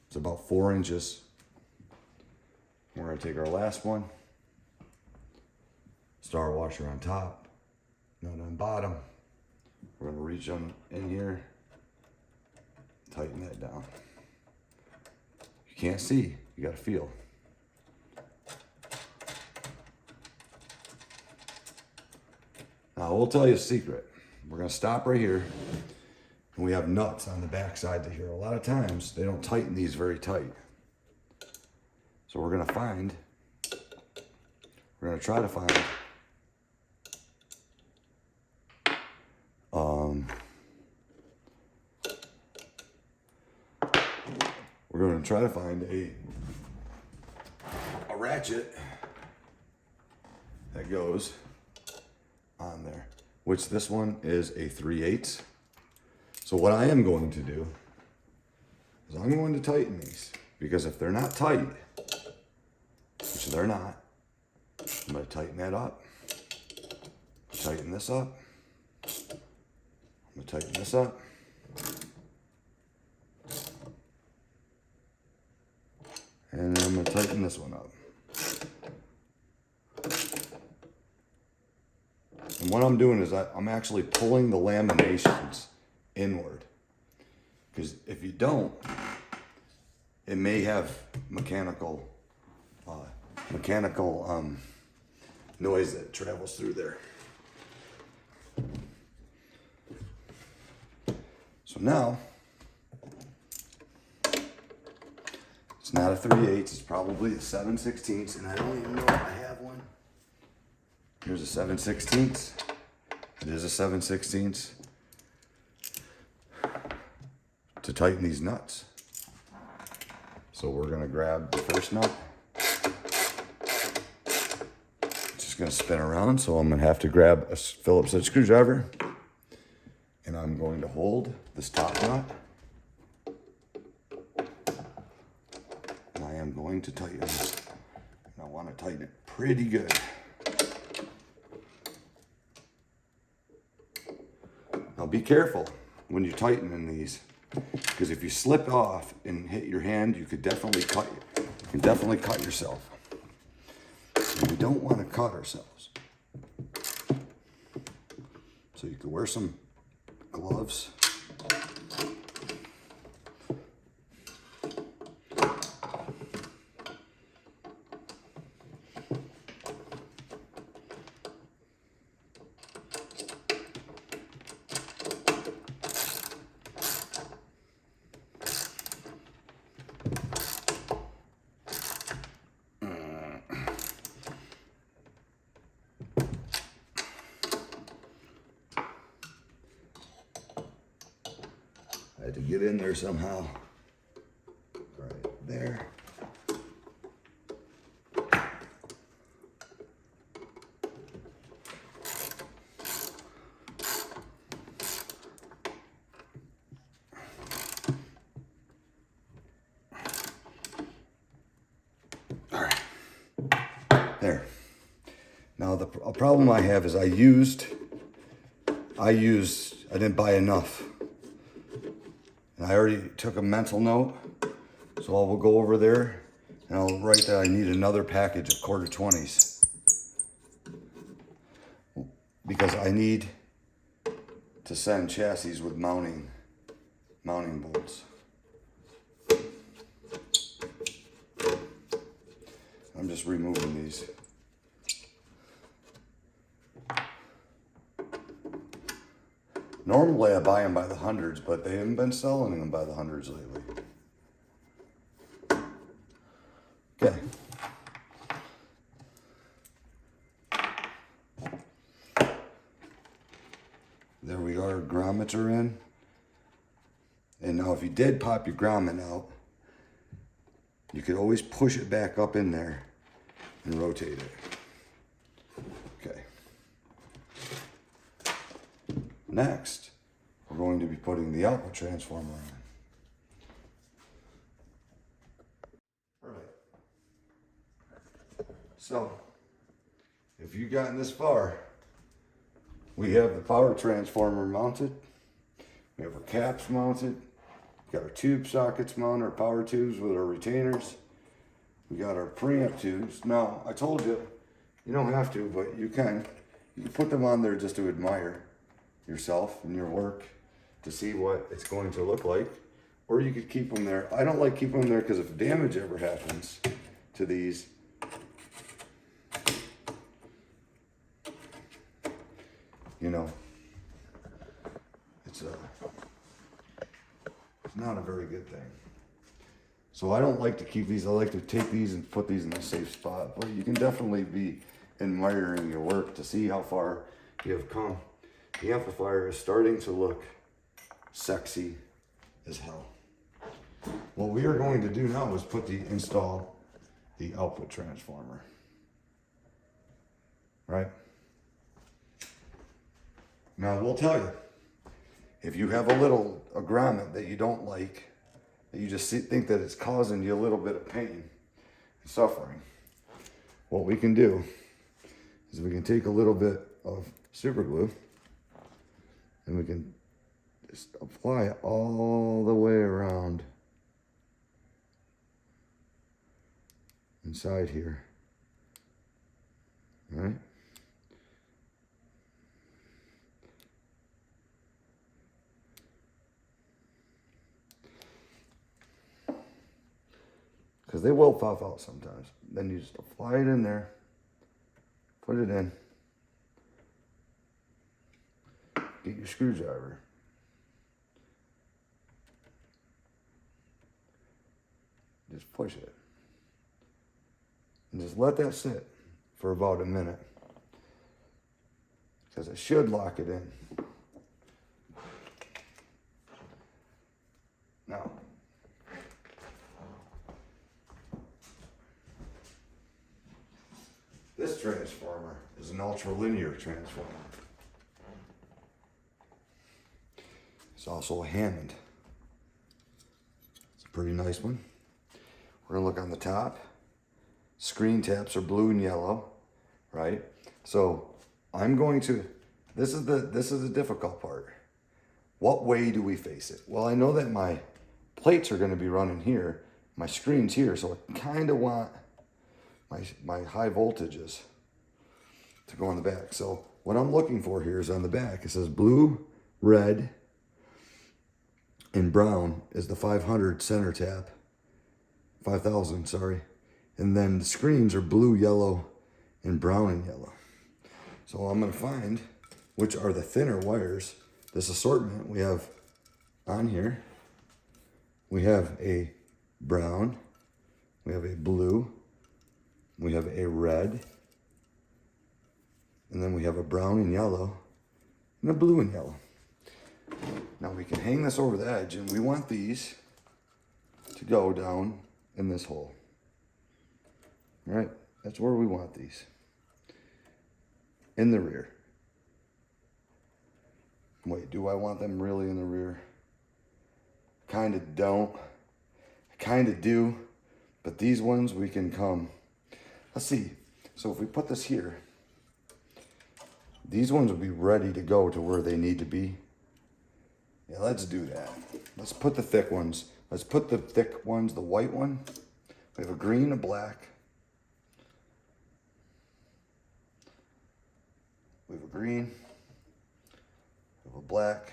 It's about 4 inches. We're going to take our last one, star washer on top, nut on bottom. We're going to reach on in here, tighten that down. You can't see, you got to feel. Now I will tell you a secret. We're going to stop right here, and we have nuts on the back side to here. A lot of times they don't tighten these very tight. So we're gonna try to find we're going to try to find a ratchet that goes on there, which this one is a 3/8. So what I am going to do is I'm going to tighten these, because if they're not tight, which they're not, I'm going to tighten that up, tighten this up, I'm going to tighten this up, and then I'm going to tighten this one up. And what I'm doing is I'm actually pulling the laminations inward. Because if you don't, it may have mechanical noise that travels through there. So now, it's not a 3/8, it's probably a 7/16, and I don't even know if I have one. Here's a 7/16. It is a 7/16 to tighten these nuts. So we're gonna grab the first nut. It's just gonna spin around, so I'm gonna have to grab a Phillips head screwdriver, and I'm going to hold this top nut. And I am going to tighten it. And I wanna tighten it pretty good. Now be careful when you're tightening these, because if you slip off and hit your hand, you could definitely cut yourself. And we don't want to cut ourselves. So you could wear some gloves. I had to get in there somehow. Right there. All right. There. Now the problem I have is I didn't buy enough. And I already took a mental note, so I will go over there and I'll write that I need another package of 1/4-20s, because I need to send chassis with mounting bolts. I'm just removing these. Normally I buy them by the hundreds, but they haven't been selling them by the hundreds lately. Okay. There we are, grommets are in. And now if you did pop your grommet out, you could always push it back up in there and rotate it. Okay. Next, we're going to be putting the output transformer on. All right. So, if you've gotten this far, we have the power transformer mounted. We have our caps mounted. We got our tube sockets mounted, our power tubes with our retainers. We got our preamp tubes. Now, I told you, you don't have to, but you can. You can put them on there just to admire yourself and your work, to see what it's going to look like. Or you could keep them there. I don't like keeping them there because if damage ever happens to these, you know, it's not a very good thing. So I don't like to keep these. I like to take these and put these in a safe spot. But you can definitely be admiring your work to see how far you have come. The amplifier is starting to look sexy as hell. what we are going to do now is install the output transformer. Right? Now we'll tell you, if you have a grommet that you don't like, that you just think that it's causing you a little bit of pain and suffering, what we can do is we can take a little bit of super glue and we can just apply it all the way around inside here. All right? Because they will pop out sometimes. Then you just apply it in there, put it in, get your screwdriver. Just push it. And just let that sit for about a minute. Because it should lock it in. Now, this transformer is an ultra-linear transformer. It's also a Hammond. It's a pretty nice one. We're gonna look on the top. Screen taps are blue and yellow, right? So I'm going to, this is the difficult part. What way do we face it? Well, I know that my plates are gonna be running here, my screen's here, so I kinda want my high voltages to go on the back. So what I'm looking for here is on the back. It says blue, red, and brown is the 500 center tap. 5,000, sorry. And then the screens are blue, yellow, and brown and yellow. So I'm gonna find which are the thinner wires. This assortment we have on here. We have a brown, we have a blue, we have a red, and then we have a brown and yellow, and a blue and yellow. Now we can hang this over the edge, and we want these to go down in this hole. All right, that's where we want these. In the rear. Wait, do I want them really in the rear? Kind of don't. I kind of do, but these ones we can come. Let's see. So if we put this here, these ones will be ready to go to where they need to be. Yeah, let's do that. Let's put the thick ones. Let's put the thick ones, the white one. We have a green, a black. We have a green. We have a black.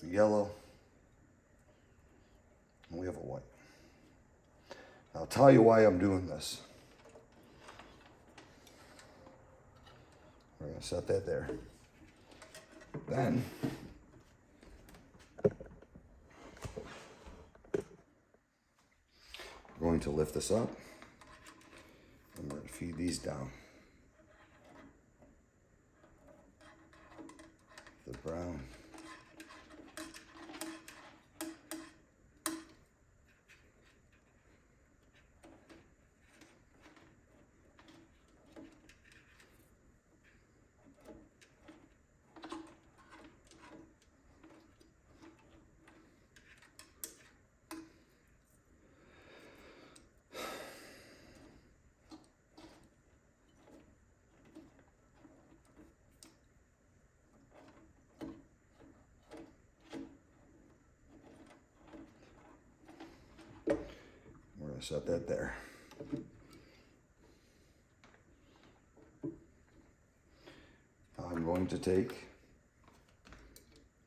A yellow. And we have a white. I'll tell you why I'm doing this. We're going to set that there. Then, we're going to lift this up. And we're going to feed these down. The brown. We're going to set that there. I'm going to take,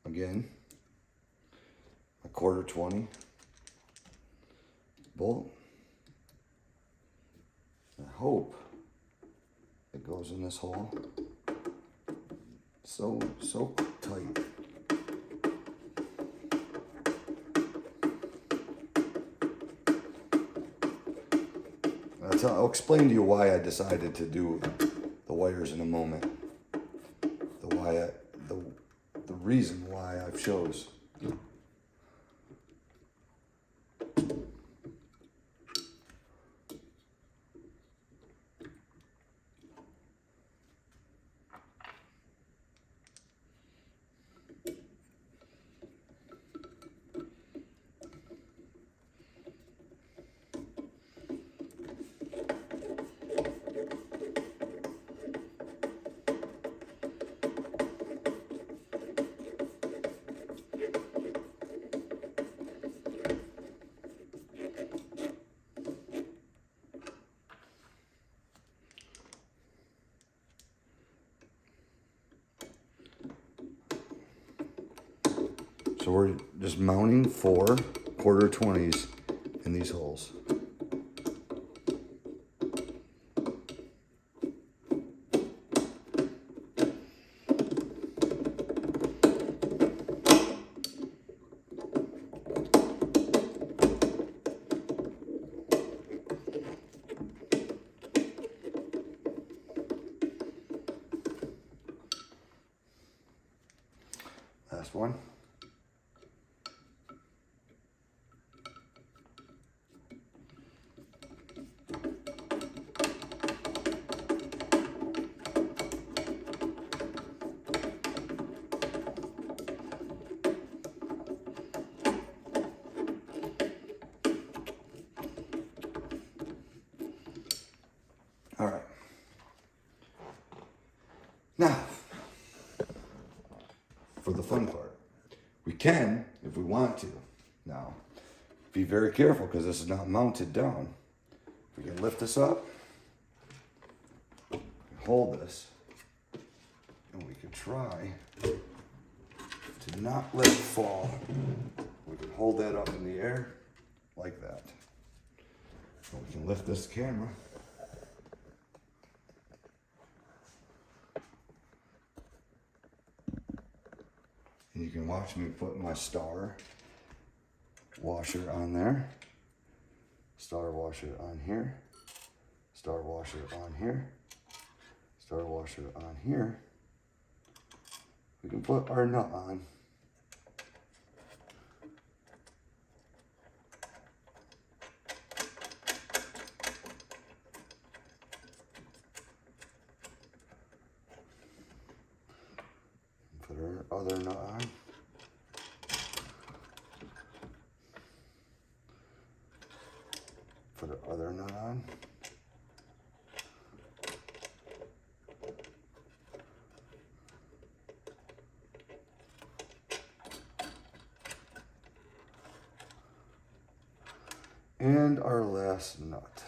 again, a 1/4-20 bolt. I hope it goes in this hole. So tight. I'll explain to you why I decided to do the wires in a moment. The reason why I've shows. So we're just mounting 4 quarter 20s in these holes. Last one. All right. Now, for the fun part, we can, if we want to. Now, be very careful because this is not mounted down. We can lift this up, hold this, and we can try to not let it fall. We can hold that up in the air like that. And we can lift this camera. And you can watch me put my star washer on there. Star washer on here. Star washer on here. Star washer on here. We can put our nut on. Put our other nut on. Put our other nut on. And our last nut.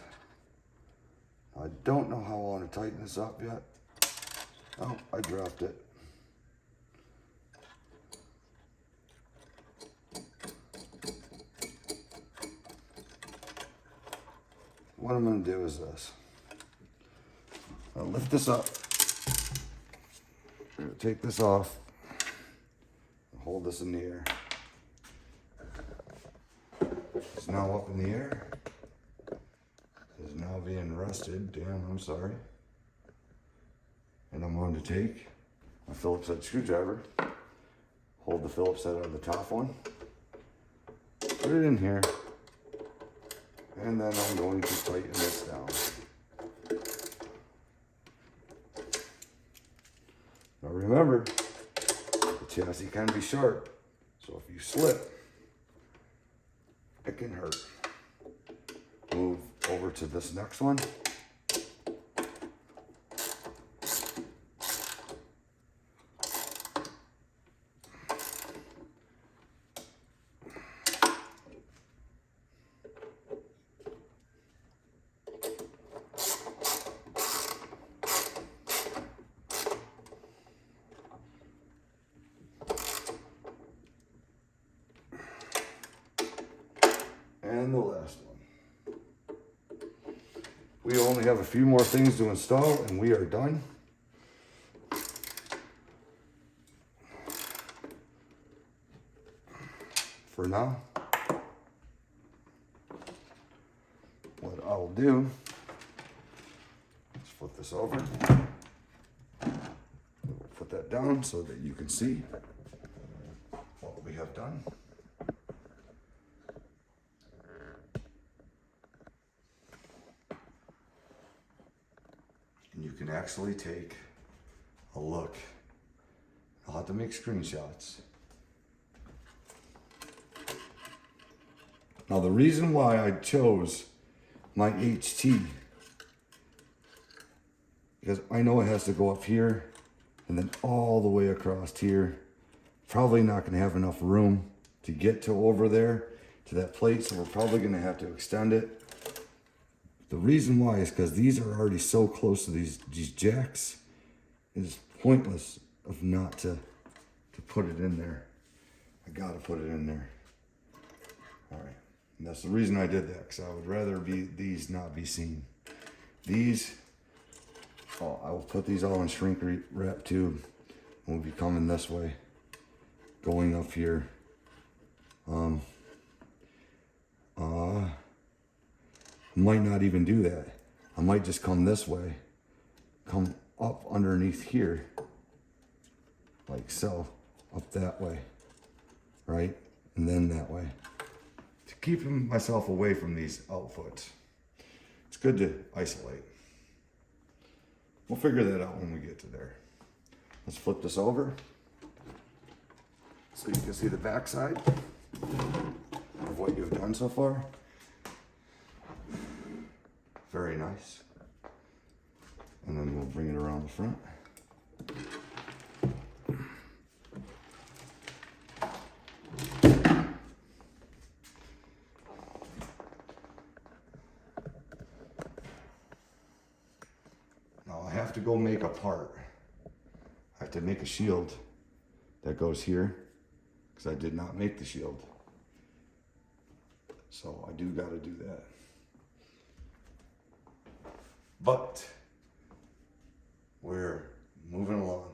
I don't know how I want to tighten this up yet. Oh, I dropped it. What I'm going to do is this. I'll lift this up. I'm going to take this off. Hold this in the air. It's now up in the air. It is now being rested. Damn, I'm sorry. And I'm going to take my Phillips head screwdriver, hold the Phillips head on the top one, put it in here, and then I'm going to tighten this down. Now remember, the chassis can be sharp, so if you slip, it can hurt. Move over to this next one. And the last one. We only have a few more things to install and we are done. For now, what I'll do is flip this over. Put that down so that you can see. I'll have done. And you can actually take a look. I'll have to make screenshots. Now the reason why I chose my HT, because I know it has to go up here and then all the way across here. Probably not going to have enough room to get to over there to that plate, so we're probably going to have to extend it. The reason why is because these are already so close to these jacks. It's pointless of not to put it in there. I got to put it in there. All right. And that's the reason I did that, because I would rather these not be seen. These, I will put these all in shrink wrap too. We'll be coming this way, going up here. I might not even do that. I might just come this way, come up underneath here, like so, up that way, right? And then that way. To keep myself away from these outputs. It's good to isolate. We'll figure that out when we get to there. Let's flip this over so you can see the back side of what you've done so far. Very nice. And then we'll bring it around the front. Now I have to go make a part. I have to make a shield that goes here, because I did not make the shield. So I do got to do that. But we're moving along.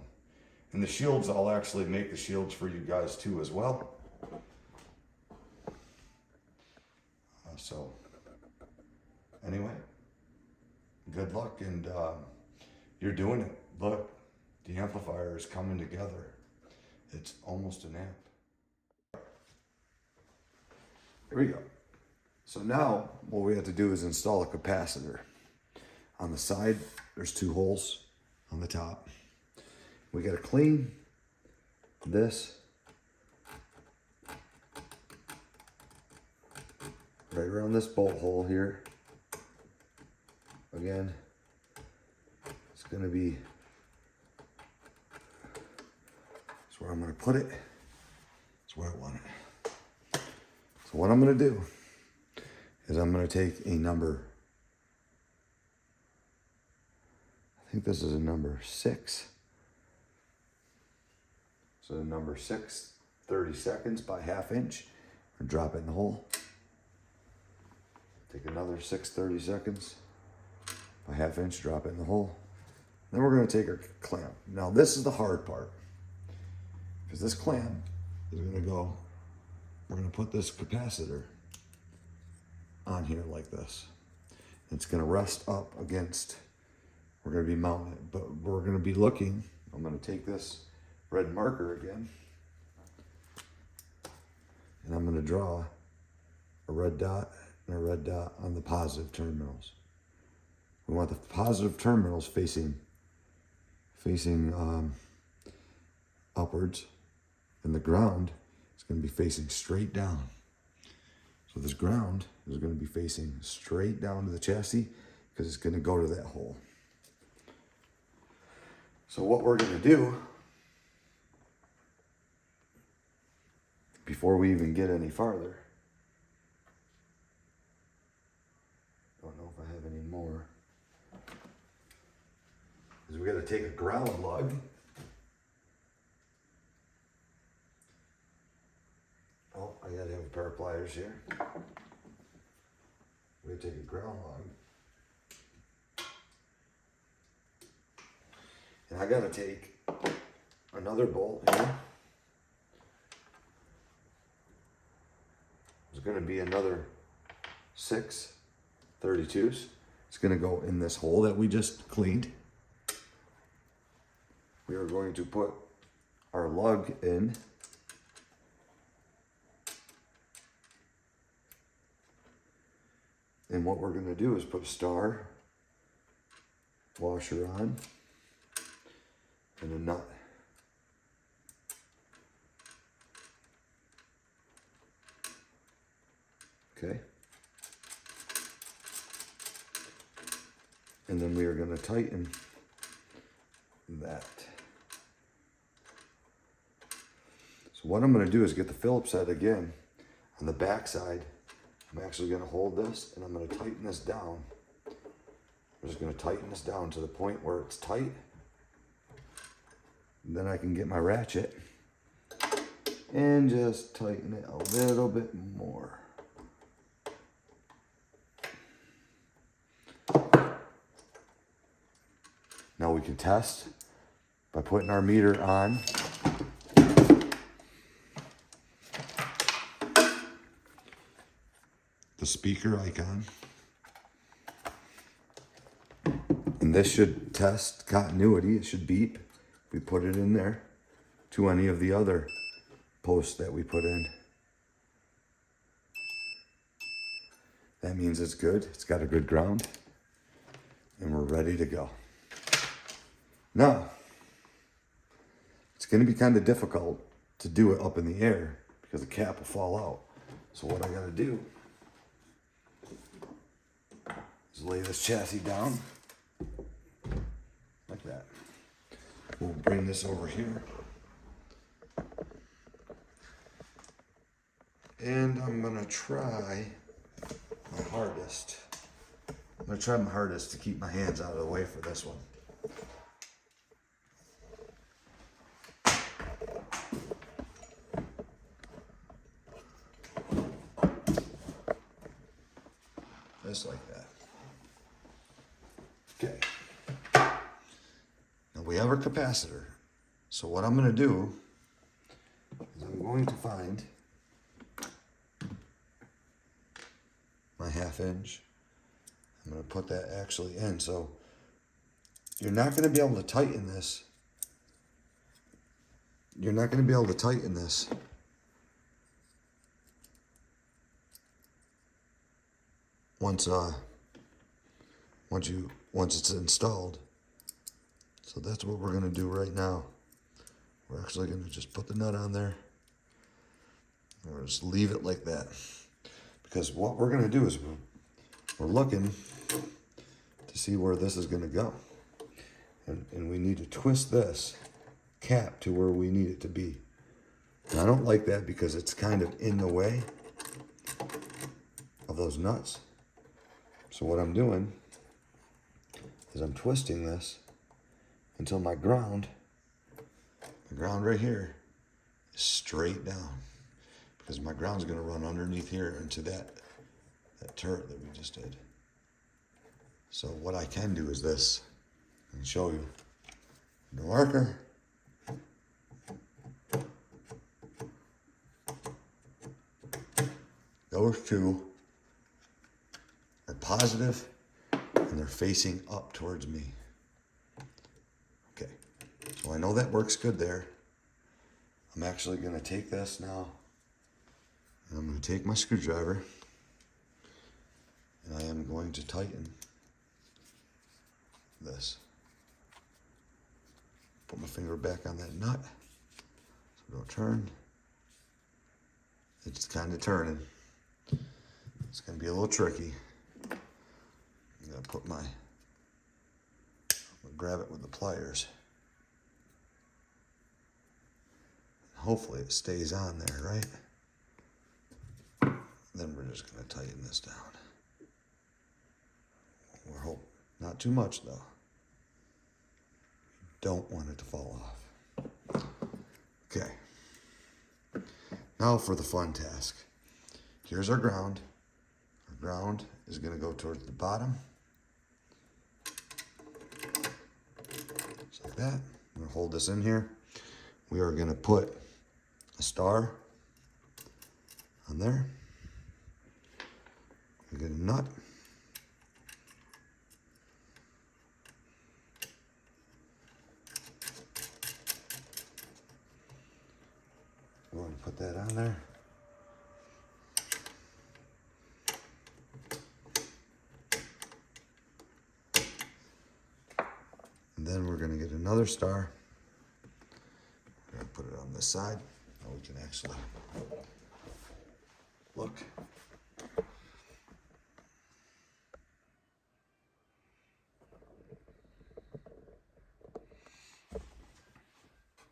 And the shields, I'll actually make the shields for you guys too as well. So anyway, good luck, and you're doing it. Look, the amplifier is coming together. It's almost an amp. Here we go. So now what we have to do is install a capacitor. On the side, there's 2 holes on the top. We got to clean this right around this bolt hole here. Again, it's going to be, that's where I'm going to put it. That's where I want it. So what I'm going to do is I'm going to take a number, I think this is a number 6. So the number 6, 30 seconds by 1/2 inch, and drop it in the hole. Take another 6 30 seconds by 1/2 inch, drop it in the hole. Then we're going to take our clamp. Now this is the hard part, because this clamp is going to go, we're going to put this capacitor on here like this. It's going to rest up against, we're going to be mounting it, but we're going to be looking, I'm going to take this red marker again, and I'm going to draw a red dot and a red dot on the positive terminals. We want the positive terminals facing upwards, and the ground is going to be facing straight down. So this ground is going to be facing straight down to the chassis, because it's going to go to that hole. So what we're going to do, before we even get any farther, don't know if I have any more, is we got to take a ground lug. Oh, I got to have a pair of pliers here. We got to take a ground lug. And I got to take another bolt here. There's going to be another 6 32s. It's going to go in this hole that we just cleaned. We are going to put our lug in And what we're gonna do is put a star washer on and a nut. Okay. And then we are going to tighten that. So what I'm going to do is get the Phillips head again on the back side. I'm actually going to hold this and I'm going to tighten this down. I'm just going to tighten this down to the point where it's tight. And then I can get my ratchet and just tighten it a little bit more. Now we can test by putting our meter on. The speaker icon. And this should test continuity. It should beep. We put it in there to any of the other posts that we put in. That means it's good. It's got a good ground. And we're ready to go. Now, it's going to be kind of difficult to do it up in the air because the cap will fall out. So what I got to do is lay this chassis down like that. We'll bring this over here. And I'm going to try my hardest. I'm going to try my hardest to keep my hands out of the way for this one. Just like that. Okay. Now we have our capacitor. So what I'm going to do is I'm going to find my 1/2 inch. I'm going to put that actually in. So you're not going to be able to tighten this. You're not going to be able to tighten this once it's installed. So that's what we're going to do right now. We're actually going to just put the nut on there. And we'll just leave it like that. Because what we're going to do is we're looking to see where this is going to go. And we need to twist this cap to where we need it to be. And I don't like that because it's kind of in the way of those nuts. So what I'm doing is I'm twisting this until my ground right here is straight down. Because my ground's going to run underneath here into that turret that we just did. So what I can do is this. I can show you. The marker. Those two are positive and they're facing up towards me. Okay, so I know that works good there. I'm actually going to take this now and I'm going to take my screwdriver and I am going to tighten this. Put my finger back on that nut so it'll turn. It's kind of turning. It's going to be a little tricky. I'm going to grab it with the pliers. Hopefully it stays on there, right? Then we're just going to tighten this down. We're hoping not too much though. Don't want it to fall off. Okay. Now for the fun task. Here's our ground. Our ground is going to go towards the bottom. Just like that. I'm going to hold this in here. We are going to put a star on there. We get a nut. We're going to put that on there. gonna get another star. We're gonna put it on this side. Now we can actually look.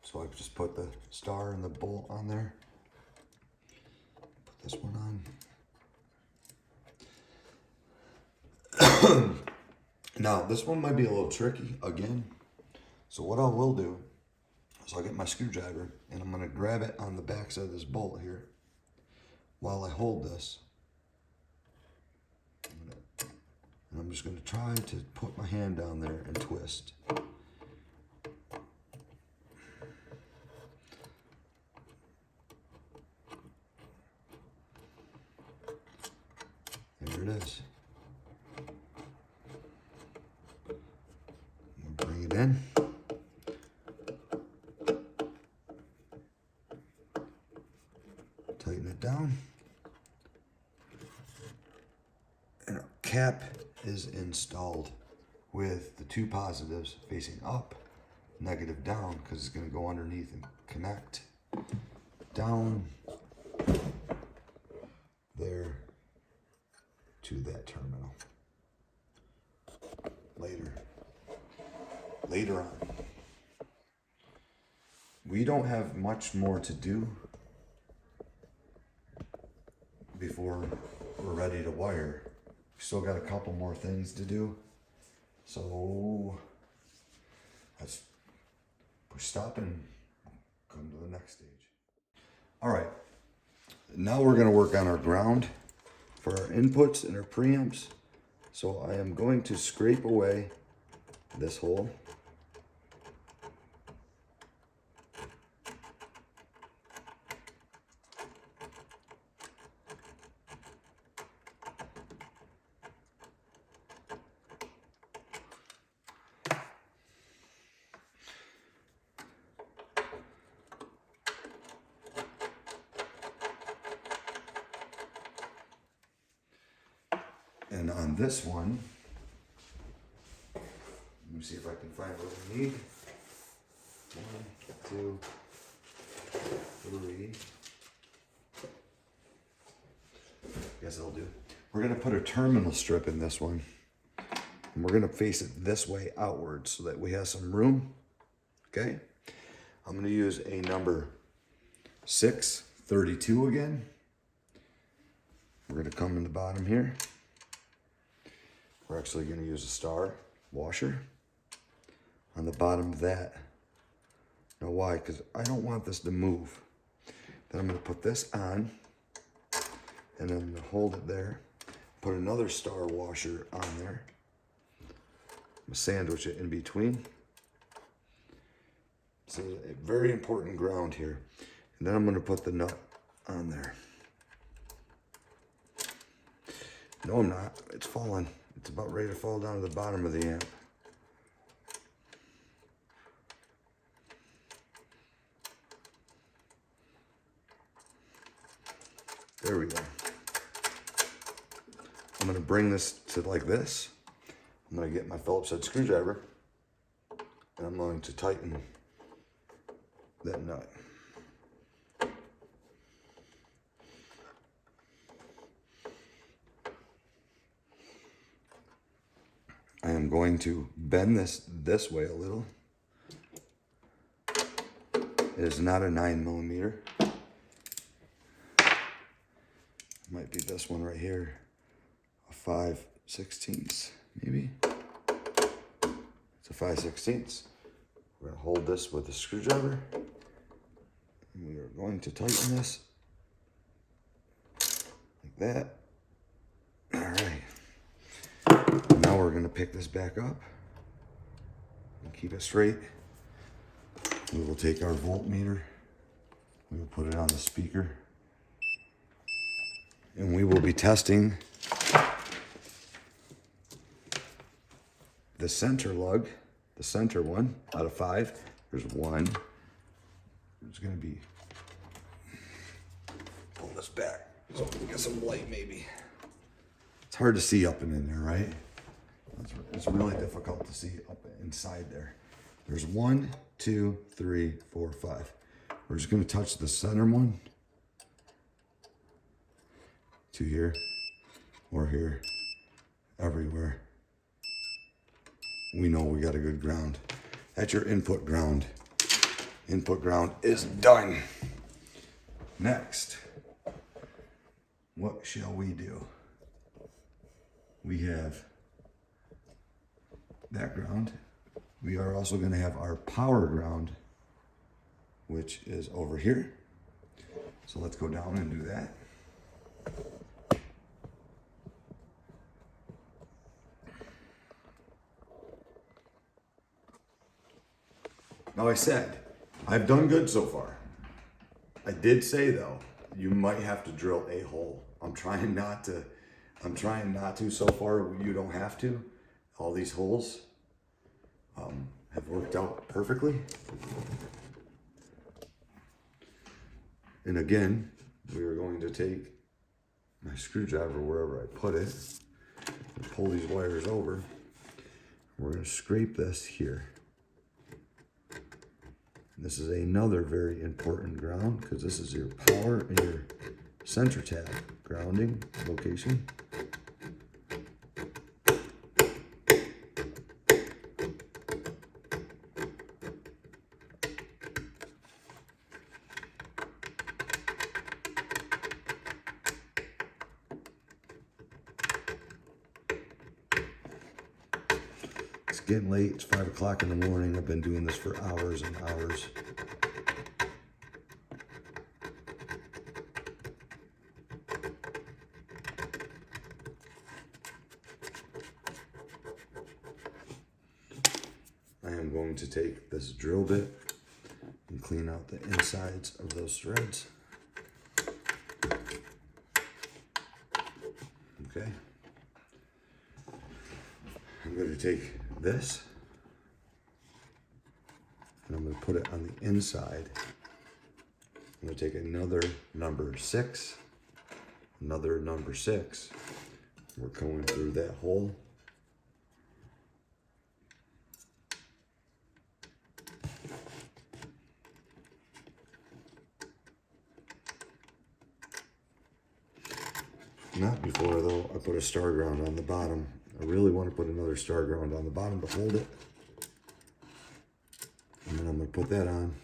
So I just put the star and the bolt on there. Put this one on. Now this one might be a little tricky again. So what I will do is I'll get my screwdriver and I'm gonna grab it on the back side of this bolt here while I hold this. And I'm just gonna try to put my hand down there and twist. There it is. Bring it in. Tighten it down. And our cap is installed with the two positives facing up, negative down, because it's going to go underneath and connect down there to that terminal. Later on. We don't have much more to do before we're ready to wire. We still got a couple more things to do. So let's push stop and come to the next stage. All right, now we're gonna work on our ground for our inputs and our preamps. So I am going to scrape away this hole. And on this one, let me see if I can find what we need. 1, 2, 3. Guess it'll do. We're gonna put a terminal strip in this one. And we're gonna face it this way outward so that we have some room, okay? I'm gonna use a number 632 again. We're gonna come in the bottom here. We're actually going to use a star washer on the bottom of that. Now why? Because I don't want this to move. Then I'm going to put this on and then I'm going to hold it there. Put another star washer on there. I'm going to sandwich it in between. So a very important ground here. And then I'm going to put the nut on there. No, I'm not. It's falling. It's about ready to fall down to the bottom of the amp. There we go. I'm going to bring this to like this. I'm going to get my Phillips head screwdriver and I'm going to tighten that nut. I am going to bend this way a little. It is not a 9mm. Might be this one right here, a 5/16, maybe. It's a 5/16. We're gonna hold this with a screwdriver. And we are going to tighten this like that. All right. Now we're gonna pick this back up and keep it straight. We will take our voltmeter, we will put it on the speaker, and we will be testing the center lug, the center one out of 5. There's 1. There's gonna be, pull this back so we can get some light maybe. It's hard to see up and in there, right? It's really difficult to see up inside there. There's 1, 2, 3, 4, 5. We're just going to touch the center one to here or here, everywhere. We know we got a good ground. That's your input ground. Input ground is done. Next, what shall we do? We have that ground. We are also going to have our power ground, which is over here. So let's go down and do that. Now I said, I've done good so far. I did say though, you might have to drill a hole. I'm trying not to so far. You don't have to. All these holes have worked out perfectly. And again, we are going to take my screwdriver wherever I put it and pull these wires over. We're going to scrape this here. This is another very important ground because this is your power and your center tab grounding location. It's getting late, it's 5 o'clock in the morning. I've been doing this for hours and hours. I am going to take this drill bit and clean out the insides of those threads. Okay. I'm going to take this and I'm going to put it on the inside. I'm going to take another number 6, another number 6. We're going through that hole. Not before though, I put a star ground on the bottom. I really want to put another star ground on the bottom to hold it. And then I'm going to put that on.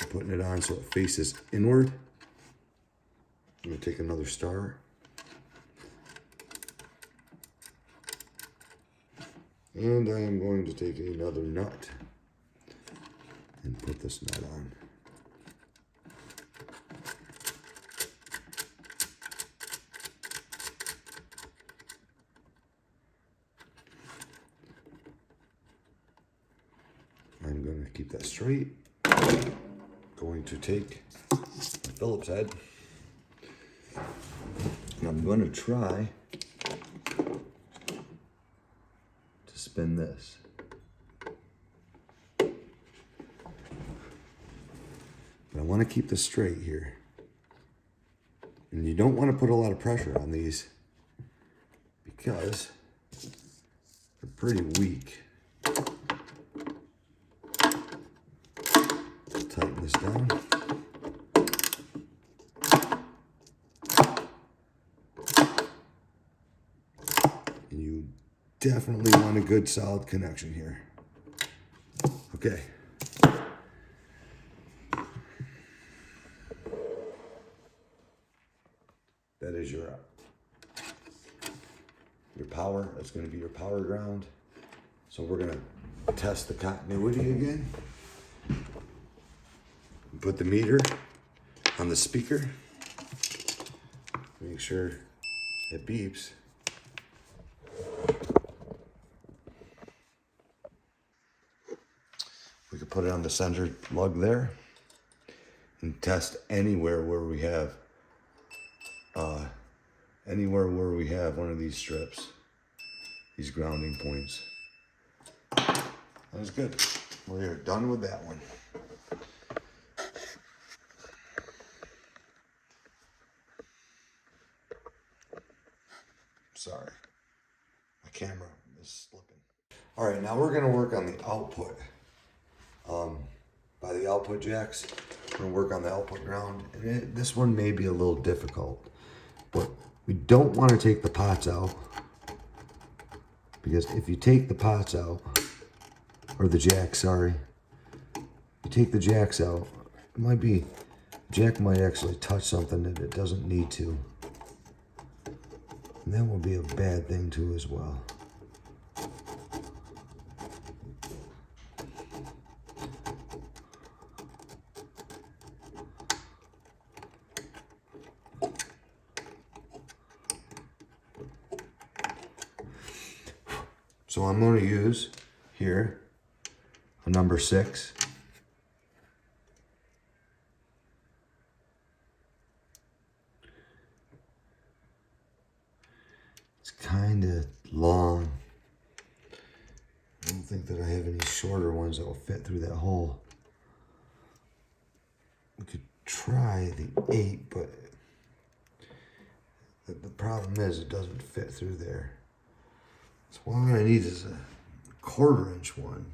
I'm putting it on so it faces inward. I'm going to take another star. And I am going to take another nut and put this nut on. I'm going to keep that straight. Going to take my Phillips head and I'm going to try to spin this. But I want to keep this straight here. And you don't want to put a lot of pressure on these because they're pretty weak. Tighten this down. And you definitely want a good solid connection here. Okay. That is your power. That's going to be your power ground. So we're going to test the continuity again. Put the meter on the speaker. Make sure it beeps. We could put it on the center lug there and test anywhere where we have one of these strips, these grounding points. That was good. We're done with that one. Sorry, my camera is slipping. All right, now we're gonna work on the output. By the output jacks, we're gonna work on the output ground. And this one may be a little difficult, but we don't wanna take the pots out, because if you take the pots out, or the jacks, sorry, you take the jacks out, it might be, jack might actually touch something that it doesn't need to. And that would be a bad thing too as well. So I'm going to use here a number 6. It's kind of long. I don't think that I have any shorter ones that will fit through that hole. We could try the 8, but the problem is it doesn't fit through there. So what I'm going to need is a 1/4 inch one.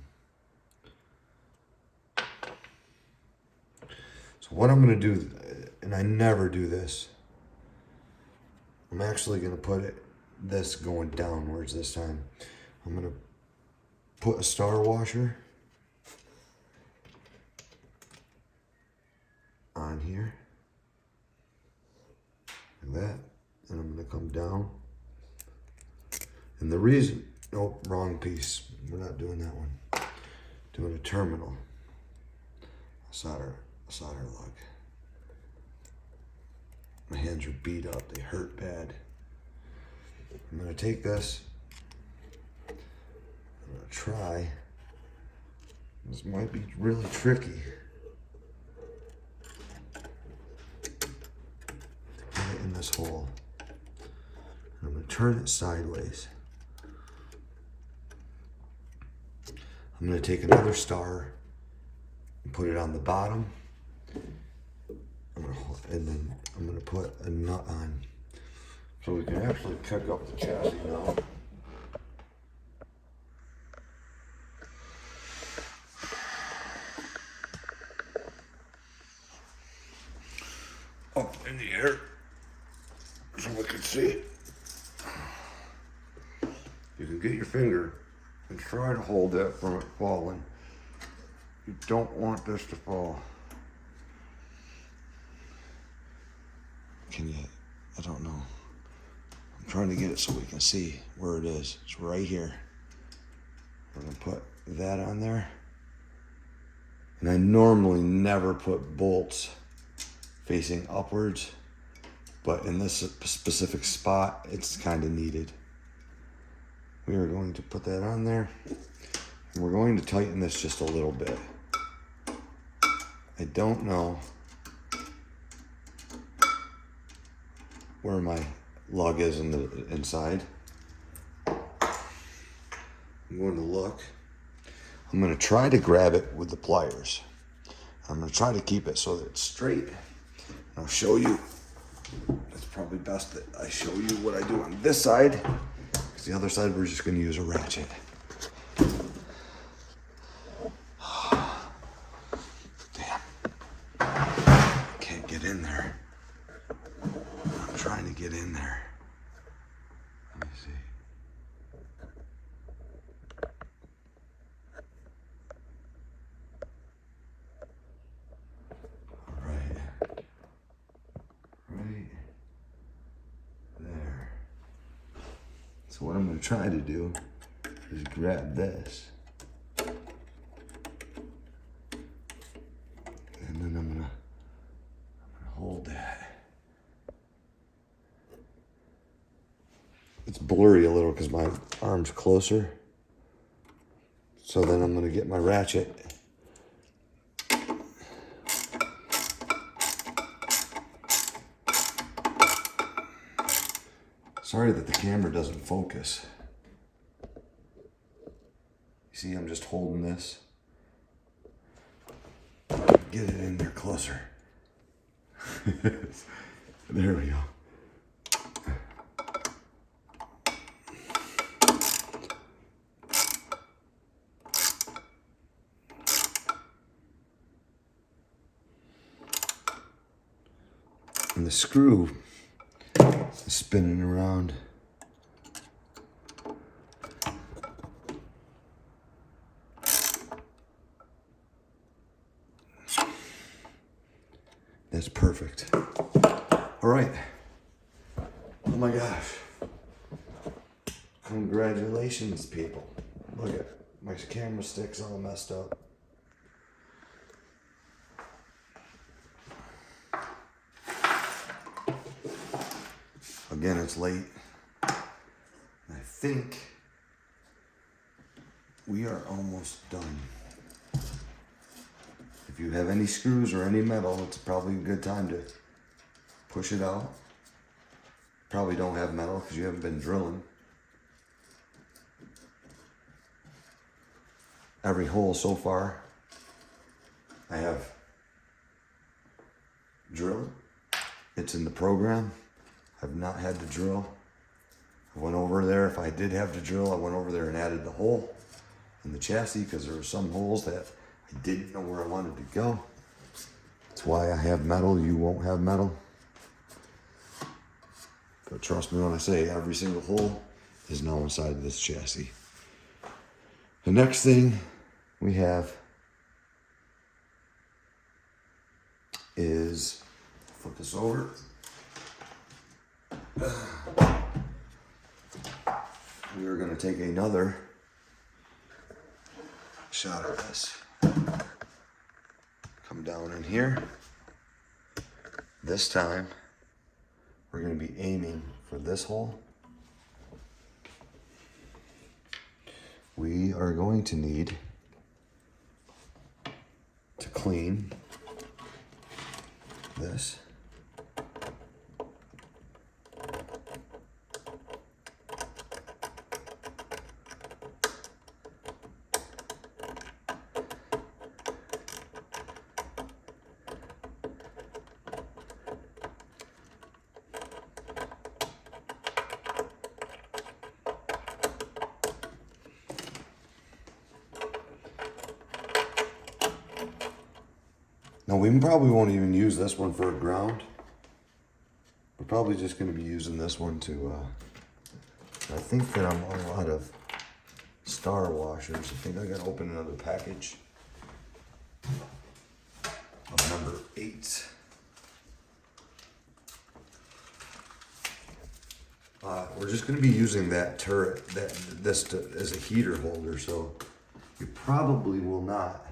So what I'm going to do, and I never do this, I'm actually going to put this going downwards this time. I'm going to put a star washer on here, like that, and I'm going to come down. And the reason, nope, wrong piece. We're not doing that one. Doing a terminal. A solder lug. My hands are beat up. They hurt bad. I'm going to take this. I'm going to try. This might be really tricky. To get it in this hole. And I'm going to turn it sideways. I'm going to take another star and put it on the bottom. And then I'm going to put a nut on. So we can actually pick up the chassis now. Up in the air so we can see it. You can get your finger and try to hold that from it falling. You don't want this to fall. Can you? I don't know. I'm trying to get it so we can see where it is. It's right here. We're gonna put that on there. And I normally never put bolts facing upwards, but in this specific spot, it's kind of needed. We are going to put that on there, and we're going to tighten this just a little bit. I don't know where my lug is in the inside. I'm going to look. I'm going to try to grab it with the pliers. I'm going to try to keep it so that it's straight. I'll show you. It's probably best that I show you what I do on this side. The other side, we're just going to use a ratchet. Damn. Can't get in there. I'm trying to get in there. Let me see. All right. Right there. So what I'm going to try to do is grab this. And then I'm going to hold that. It's blurry a little because my arm's closer. So then I'm going to get my ratchet. Sorry that the camera doesn't focus. You see, I'm just holding this. Get it in there closer. There we go. the screw is spinning around. That's perfect. All right. Oh my gosh. Congratulations, people. Look at my camera stick's all messed up. Again, it's late. I think we are almost done. If you have any screws or any metal, it's probably a good time to push it out. Probably don't have metal because you haven't been drilling. Every hole so far, I have drilled. It's in the program. I've not had to drill. I went over there. If I did have to drill, I went over there and added the hole in the chassis because there were some holes that I didn't know where I wanted to go. That's why I have metal. You won't have metal. But trust me when I say every single hole is now inside of this chassis. The next thing we have is, flip this over. We are going to take another shot at this. Come down in here. This time, we're going to be aiming for this hole. We are going to need to clean this. Now we probably won't even use this one for a ground. We're probably just going to be using this one to, I think that I'm all out of star washers. I think I got to open another package of number 8. We're just going to be using that turret, as a heater holder, so you probably will not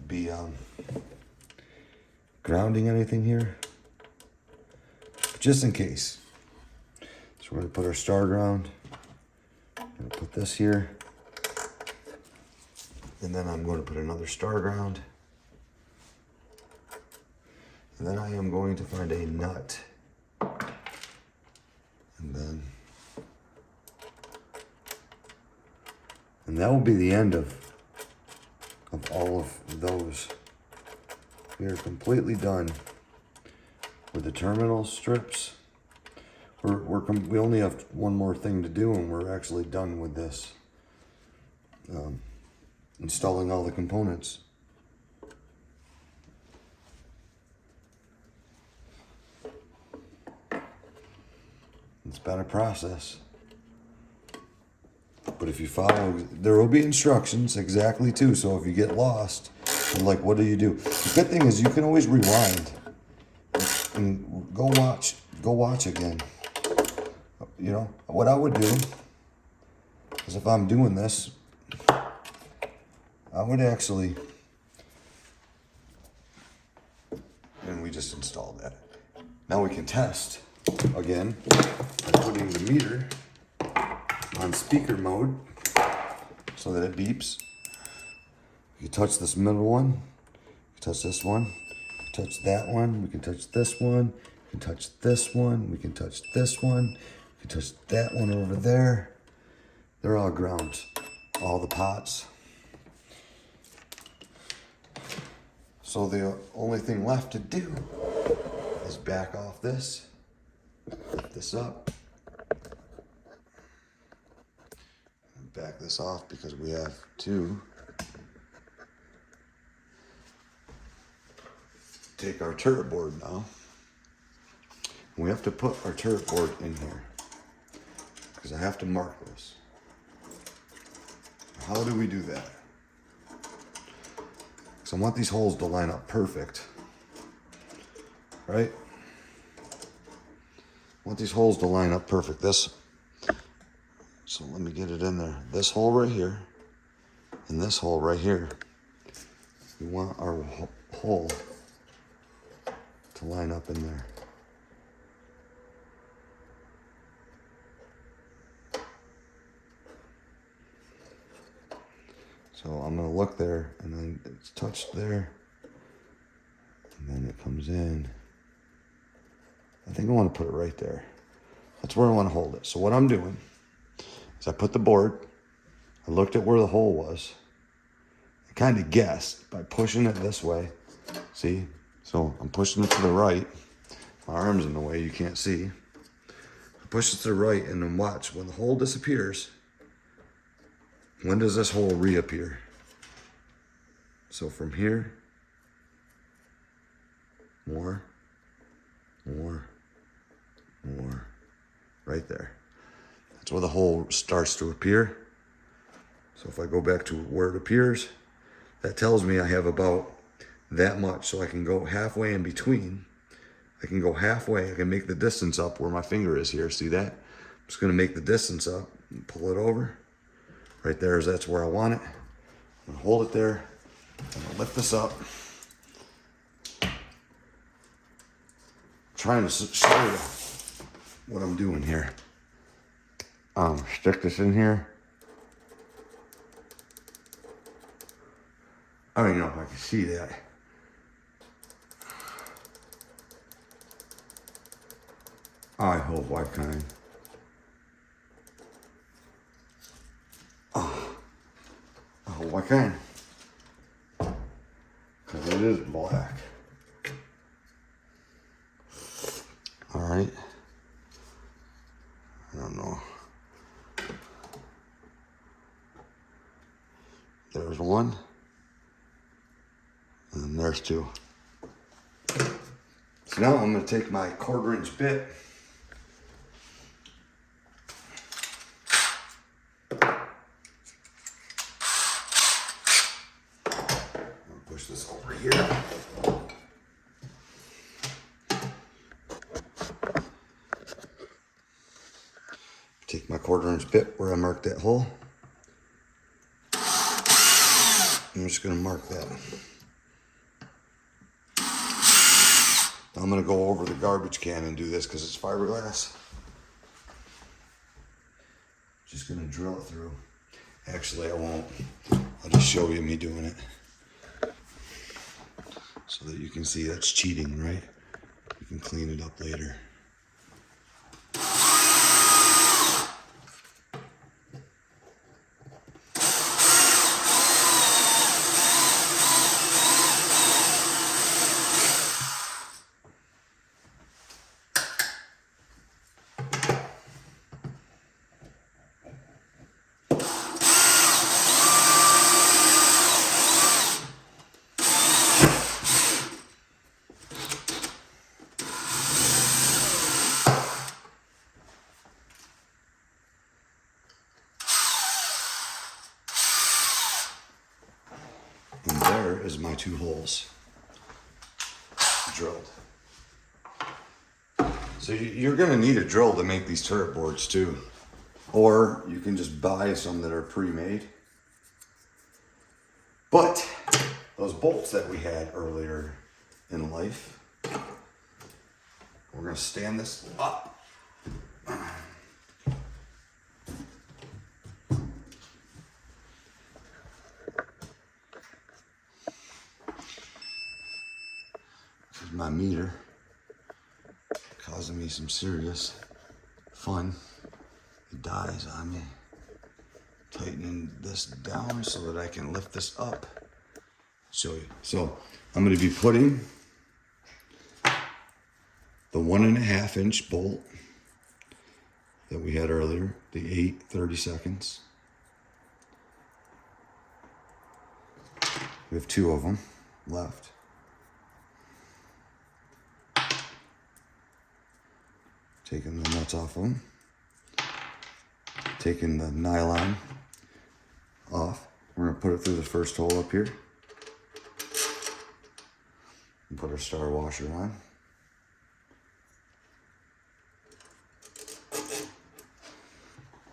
be grounding anything here, just in case. So we're going to put our star ground. I'm going to put this here, and then I'm going to put another star ground, and then I am going to find a nut, and that will be the end of all of those. We are completely done with the terminal strips. We only have one more thing to do, and we're actually done with this. Installing all the components. It's been a process. But if you follow, there will be instructions exactly too. So if you get lost, and like, what do you do? The good thing is you can always rewind and go watch again. You know, what I would do is, if I'm doing this, I would actually, and we just installed that. Now we can test again by putting the meter on speaker mode so that it beeps. You touch this middle one, you touch this one, you touch that one, we can touch this one, we can touch this one, we can touch this one, we can touch that one over there. They're all ground, all the pots. So the only thing left to do is back off this, lift this up, back this off because we have two. take our turret board now. We have to put our turret board in here because I have to mark this. How do we do that? Because I want these holes to line up perfect, right? I want these holes to line up perfect. So let me get it in there. This hole right here and this hole right here. We want our hole to line up in there. So I'm gonna look there, and then it's touched there, and then it comes in. I think I want to put it right there. That's where I want to hold it. So what I'm doing is I put the board, I looked at where the hole was, I kind of guessed by pushing it this way. See? So I'm pushing it to the right. My arm's in the way, you can't see. I push it to the right, and then watch, when the hole disappears, when does this hole reappear? So from here, more, right there. That's where the hole starts to appear. So if I go back to where it appears, that tells me I have about that much. So I can go halfway in between. I can go halfway, I can make the distance up where my finger is here, see that? I'm just gonna make the distance up and pull it over. Right there, that's where I want it. I'm gonna hold it there. I'm gonna lift this up. I'm trying to show you what I'm doing here. Stick this in here. I don't even know if I can see that. I hope I can. I hope I can. Because it is black. Alright. I don't know. There's one. And then there's two. So now I'm going to take my 1/4-inch bit. Push this over here. Take my 1/4-inch bit where I marked that hole. I'm just going to mark that. I'm going to go over the garbage can and do this because it's fiberglass. Just going to drill it through. Actually, I won't. I'll just show you me doing it. So that you can see that's cheating, right? You can clean it up later. And there is my 2 holes drilled. So you're going to need a drill to make these turret boards too. Or you can just buy some that are pre-made. But those bolts that we had earlier in life, we're going to stand this up. This is my meter, causing me some serious fun. It dies on me. Tightening this down so that I can lift this up. Show you. So I'm going to be putting the 1.5-inch bolt that we had earlier, the 8 30-seconds. We have 2 of them left. Taking the nuts off of them. Taking the nylon off. We're gonna put it through the first hole up here. And put our star washer on.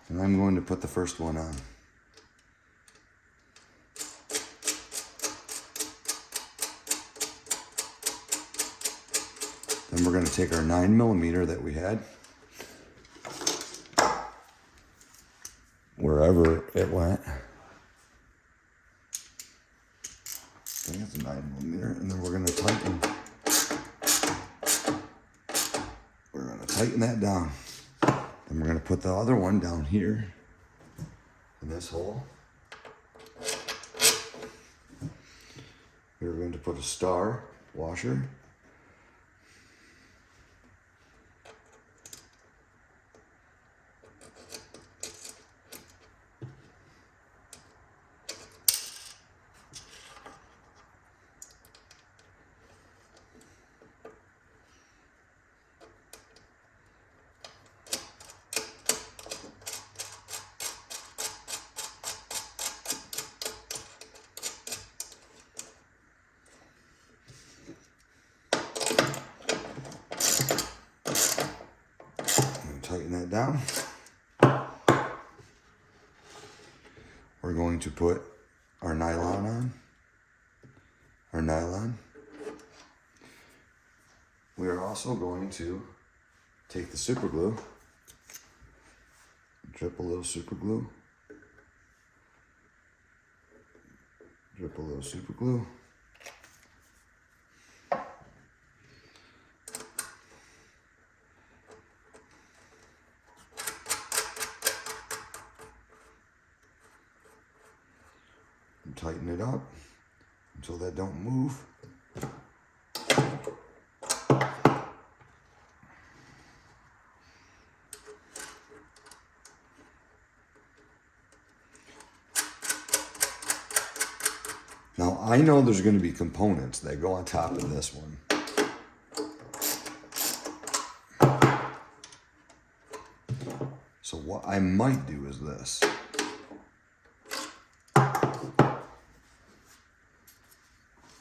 And I'm going to put the first one on. Then we're going to take our 9mm that we had, wherever it went. I think it's a 9mm, and then we're going to tighten. We're going to tighten that down. Then we're going to put the other one down here in this hole. We're going to put a star washer. Tighten that down. We're going to put our nylon on. Our nylon. We are also going to take the super glue, drip a little super glue, drip a little super glue. Tighten it up until that don't move. Now I know there's going to be components that go on top of this one. So what I might do is this.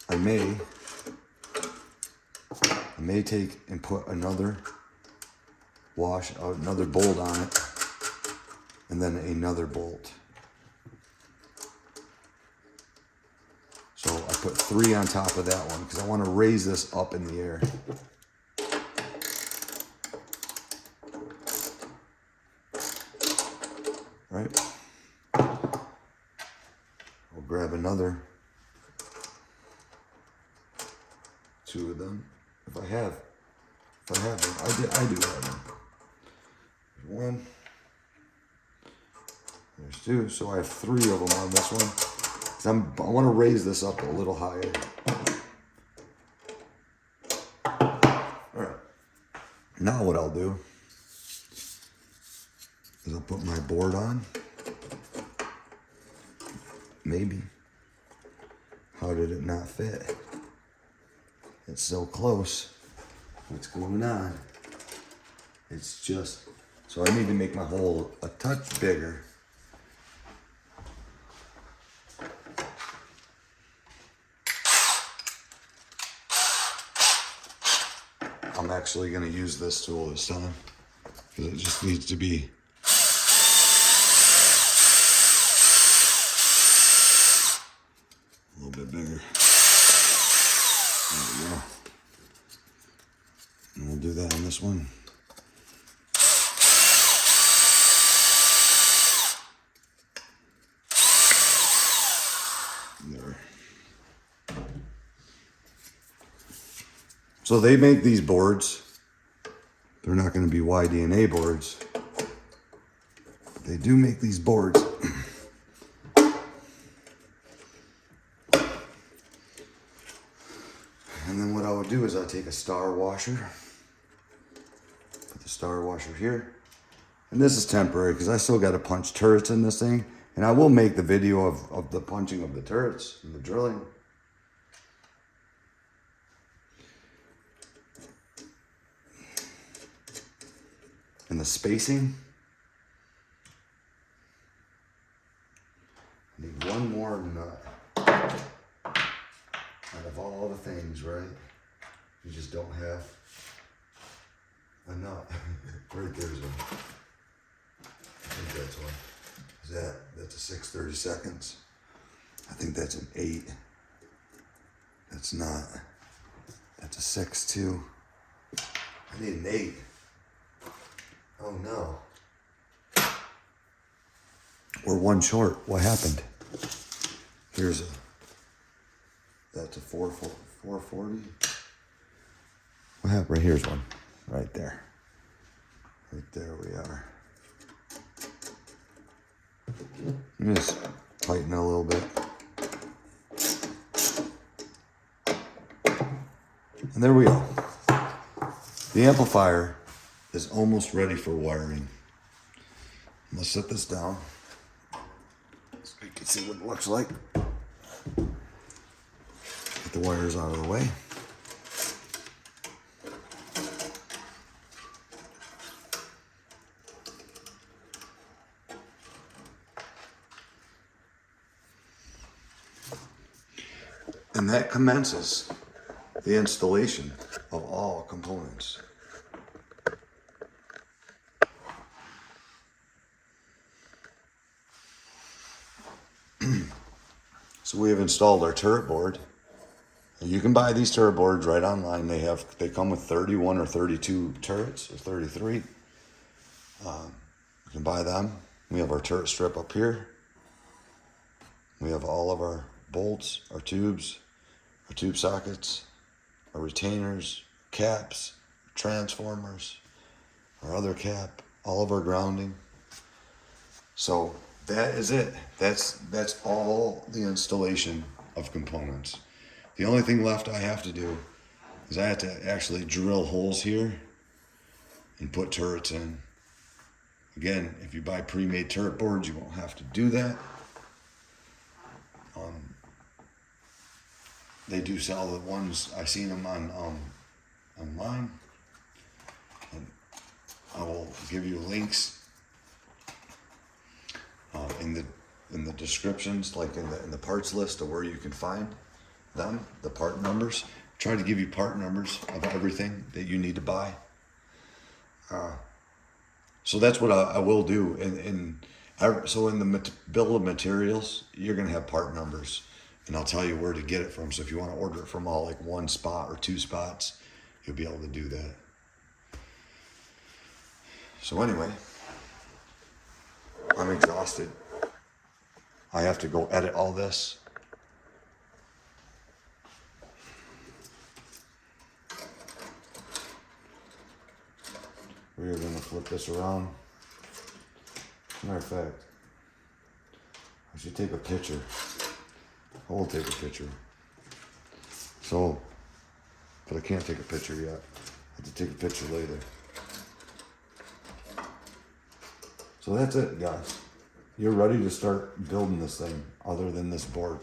I may take and put another bolt on it, and then another bolt. So I put 3 on top of that one because I want to raise this up in the air. Right? I'll grab another 2 of them. If I have them, I do have them. There's 1. There's 2. So I have 3 of them on this one. 'Cause I want to raise this up a little higher. All right. Now what I'll do is I'll put my board on. Maybe. How did it not fit? It's so close. What's going on? It's just, so I need to make my hole a touch bigger. I'm actually going to use this tool this time because it just needs to be a little bit bigger. There we go. And we'll do that on this one. There. So they make these boards. They're not going to be YDNA boards. But they do make these boards. And then what I would do is I'd take a star washer, put the star washer here, and this is temporary because I still got to punch turrets in this thing, and I will make the video of the punching of the turrets and the drilling. and the spacing. I need one more nut. Out of all the things, right? You just don't have a nut. Right there's one. I think that's one. That's a 6/32. I think that's an 8. That's not. That's a 6 too. I need an 8. Oh no. We're one short. What happened? Here's a. That's a 440. What happened? Right here's one. Right there. Right there we are. Just tighten it a little bit. And there we go. The amplifier is almost ready for wiring. Let's set this down so you can see what it looks like. Get the wires out of the way. And that commences the installation of all components. So we have installed our turret board. You can buy these turret boards right online. They come with 31 or 32 turrets, or 33. You can buy them. We have our turret strip up here. We have all of our bolts, our tubes, our tube sockets, our retainers, caps, transformers, our other cap, all of our grounding. So that is it. That's all the installation of components. The only thing left I have to do is I have to actually drill holes here and put turrets in. Again, if you buy pre-made turret boards, you won't have to do that. They do sell the ones, I've seen them on online, and I will give you links in the descriptions, like in the parts list of where you can find them, the part numbers. Try to give you part numbers of everything that you need to buy. So that's what I will do. So in the bill of materials, you're gonna have part numbers. And I'll tell you where to get it from. So if you want to order it from all like one spot or 2 spots, you'll be able to do that. So anyway, I'm exhausted. I have to go edit all this. We're going to flip this around. Matter of fact, I should take a picture. I will take a picture. So, but I can't take a picture yet. I have to take a picture later. So that's it, guys. You're ready to start building this thing, other than this board.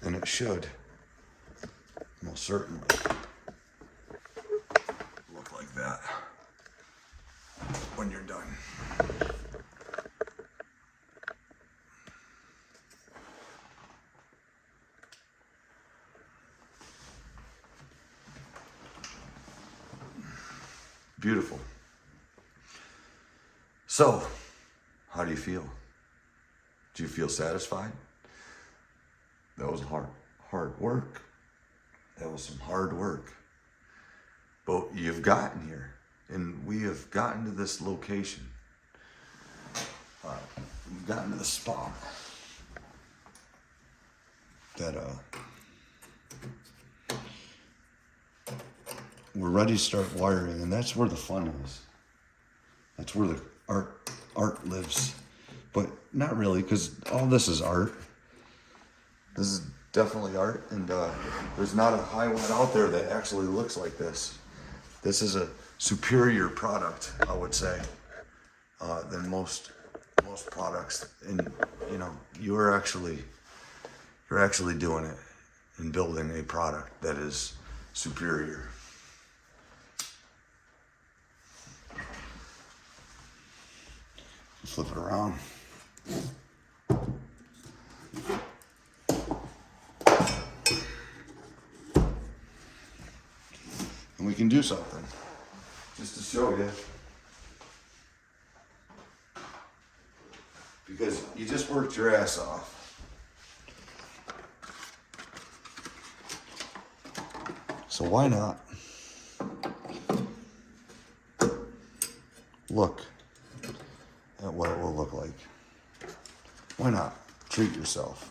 And it should, most certainly, look like that when you're done. Beautiful. So, how do you feel? Do you feel satisfied? That was hard work. That was some hard work. But you've gotten here, and we have gotten to this location. We've gotten to the spot that we're ready to start wiring, and that's where the fun is. That's where the art lives. But not really, because all this is art. This is definitely art, and there's not a Hiwatt out there that actually looks like this. This is a superior product, I would say, than most products. And you know, you're actually doing it and building a product that is superior. Flip it around. And we can do something just to show you. Because you just worked your ass off. So why not look at what it will look like? Why not treat yourself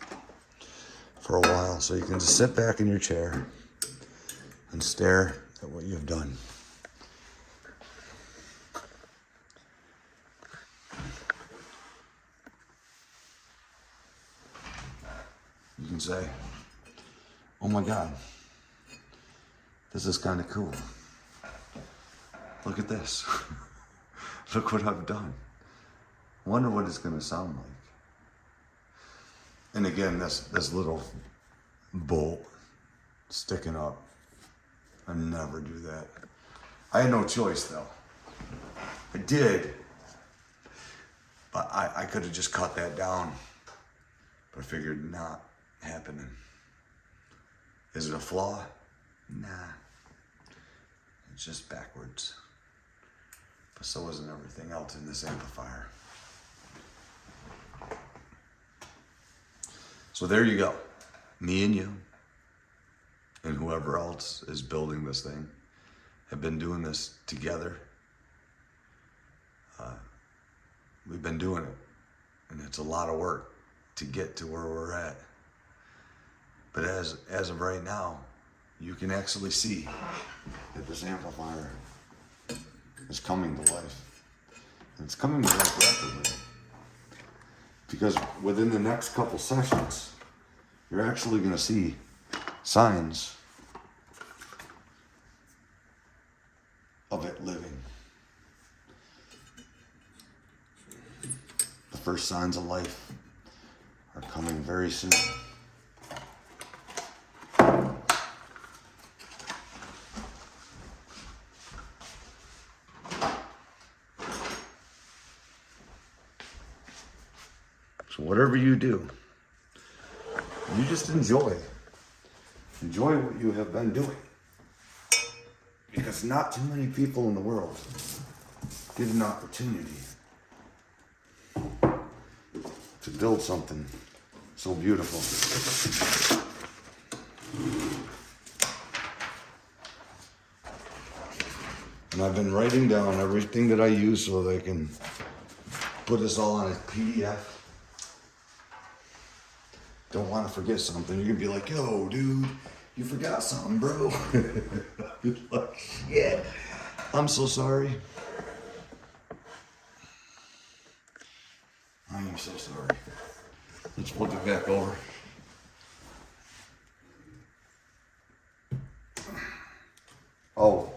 for a while so you can just sit back in your chair and stare at what you've done. You can say, oh my God, this is kind of cool. Look at this. Look what I've done. Wonder what it's going to sound like. And again, this little bolt sticking up. I never do that. I had no choice though. I did. But I could have just cut that down. But I figured not happening. Is it a flaw? Nah. It's just backwards. But so isn't everything else in this amplifier. So there you go. Me and you and whoever else is building this thing have been doing this together. We've been doing it, and it's a lot of work to get to where we're at. But as of right now, you can actually see that this amplifier is coming to life. And it's coming to life rapidly. Because within the next couple sessions, you're actually going to see signs of it living. The first signs of life are coming very soon. So whatever you do, you just enjoy. Enjoy what you have been doing. Because not too many people in the world get an opportunity to build something so beautiful. And I've been writing down everything that I use so that I can put this all on a PDF. Don't want to forget something. You're going to be like, yo, dude, you forgot something, bro. Like, shit. I'm so sorry. I am so sorry. Let's flip it back over. Oh.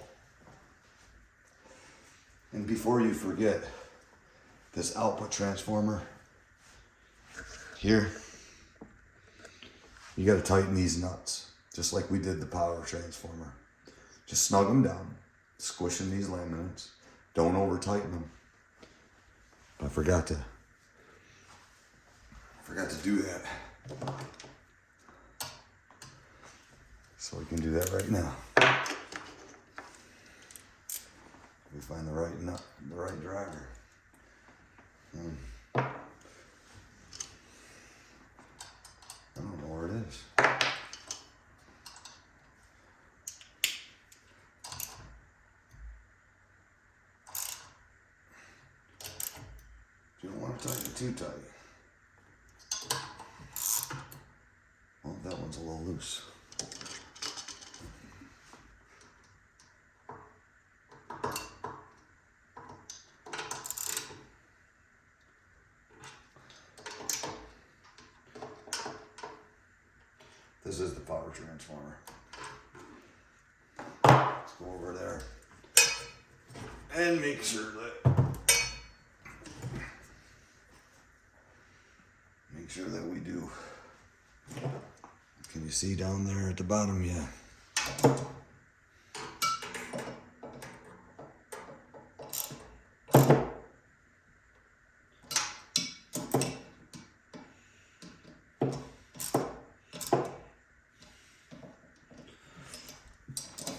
And before you forget, this output transformer here, you got to tighten these nuts, just like we did the power transformer. Just snug them down, squishing these laminates. Don't over tighten them. I forgot to do that. So we can do that right now. We find the right nut, the right driver. I don't know where it is. You don't want to tighten it too tight. Well, that one's a little loose. This is the power transformer. Let's go over there and make sure that Make sure that we do. Can you see down there at the bottom? Yeah.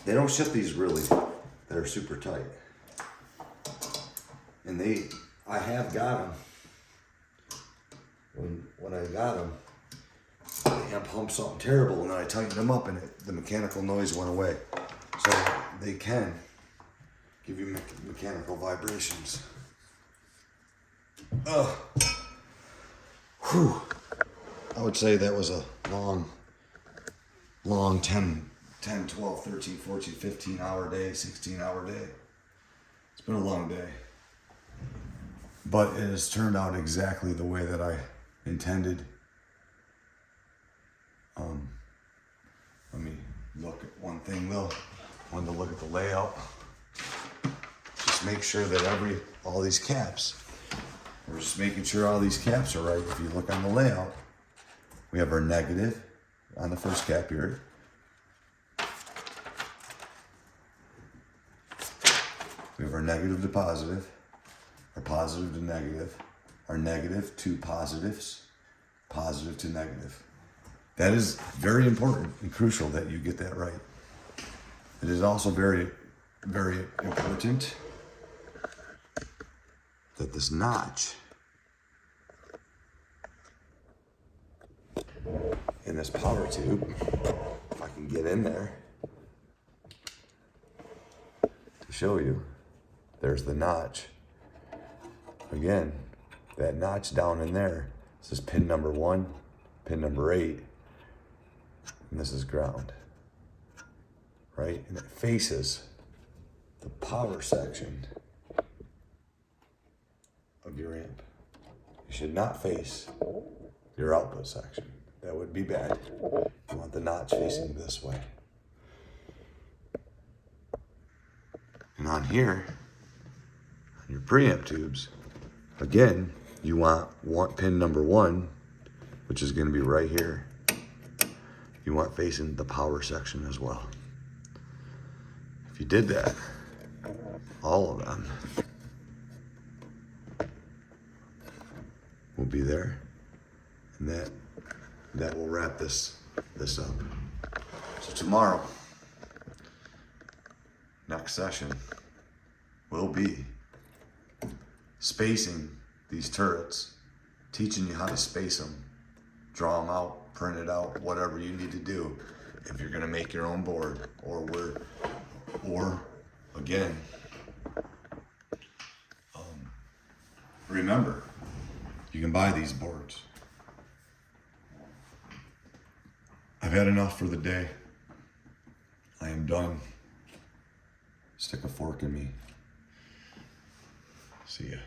They don't ship these really. They're super tight. And I have got them. When I got them, the amp pumped something terrible, and then I tightened them up, and the mechanical noise went away. So they can give you mechanical vibrations. Whew. I would say that was a long 10, 12, 13, 14, 15 hour day, 16 hour day. It's been a long day. But it has turned out exactly the way that I intended. Let me look at one thing though. I wanted to look at the layout. Just make sure that all these caps, we're just making sure all these caps are right. If you look on the layout, we have our negative on the first cap here. We have our negative to positive, our positive to negative, our negative to positives, positive to negative. That is very important and crucial that you get that right. It is also very, very important that this notch in this power tube, if I can get in there to show you, there's the notch. Again, that notch down in there, this is pin number 1, pin number 8, and this is ground, right? And it faces the power section of your amp. You should not face your output section. That would be bad. You want the notch facing this way. And on here, on your preamp tubes, again, you want pin number 1, which is going to be right here. You want facing the power section as well. If you did that, all of them will be there, and that will wrap this up. So tomorrow, next session will be spacing these turrets, teaching you how to space them, draw them out, print it out, whatever you need to do if you're gonna make your own board, or again, remember, you can buy these boards. I've had enough for the day. I am done. Stick a fork in me. See ya.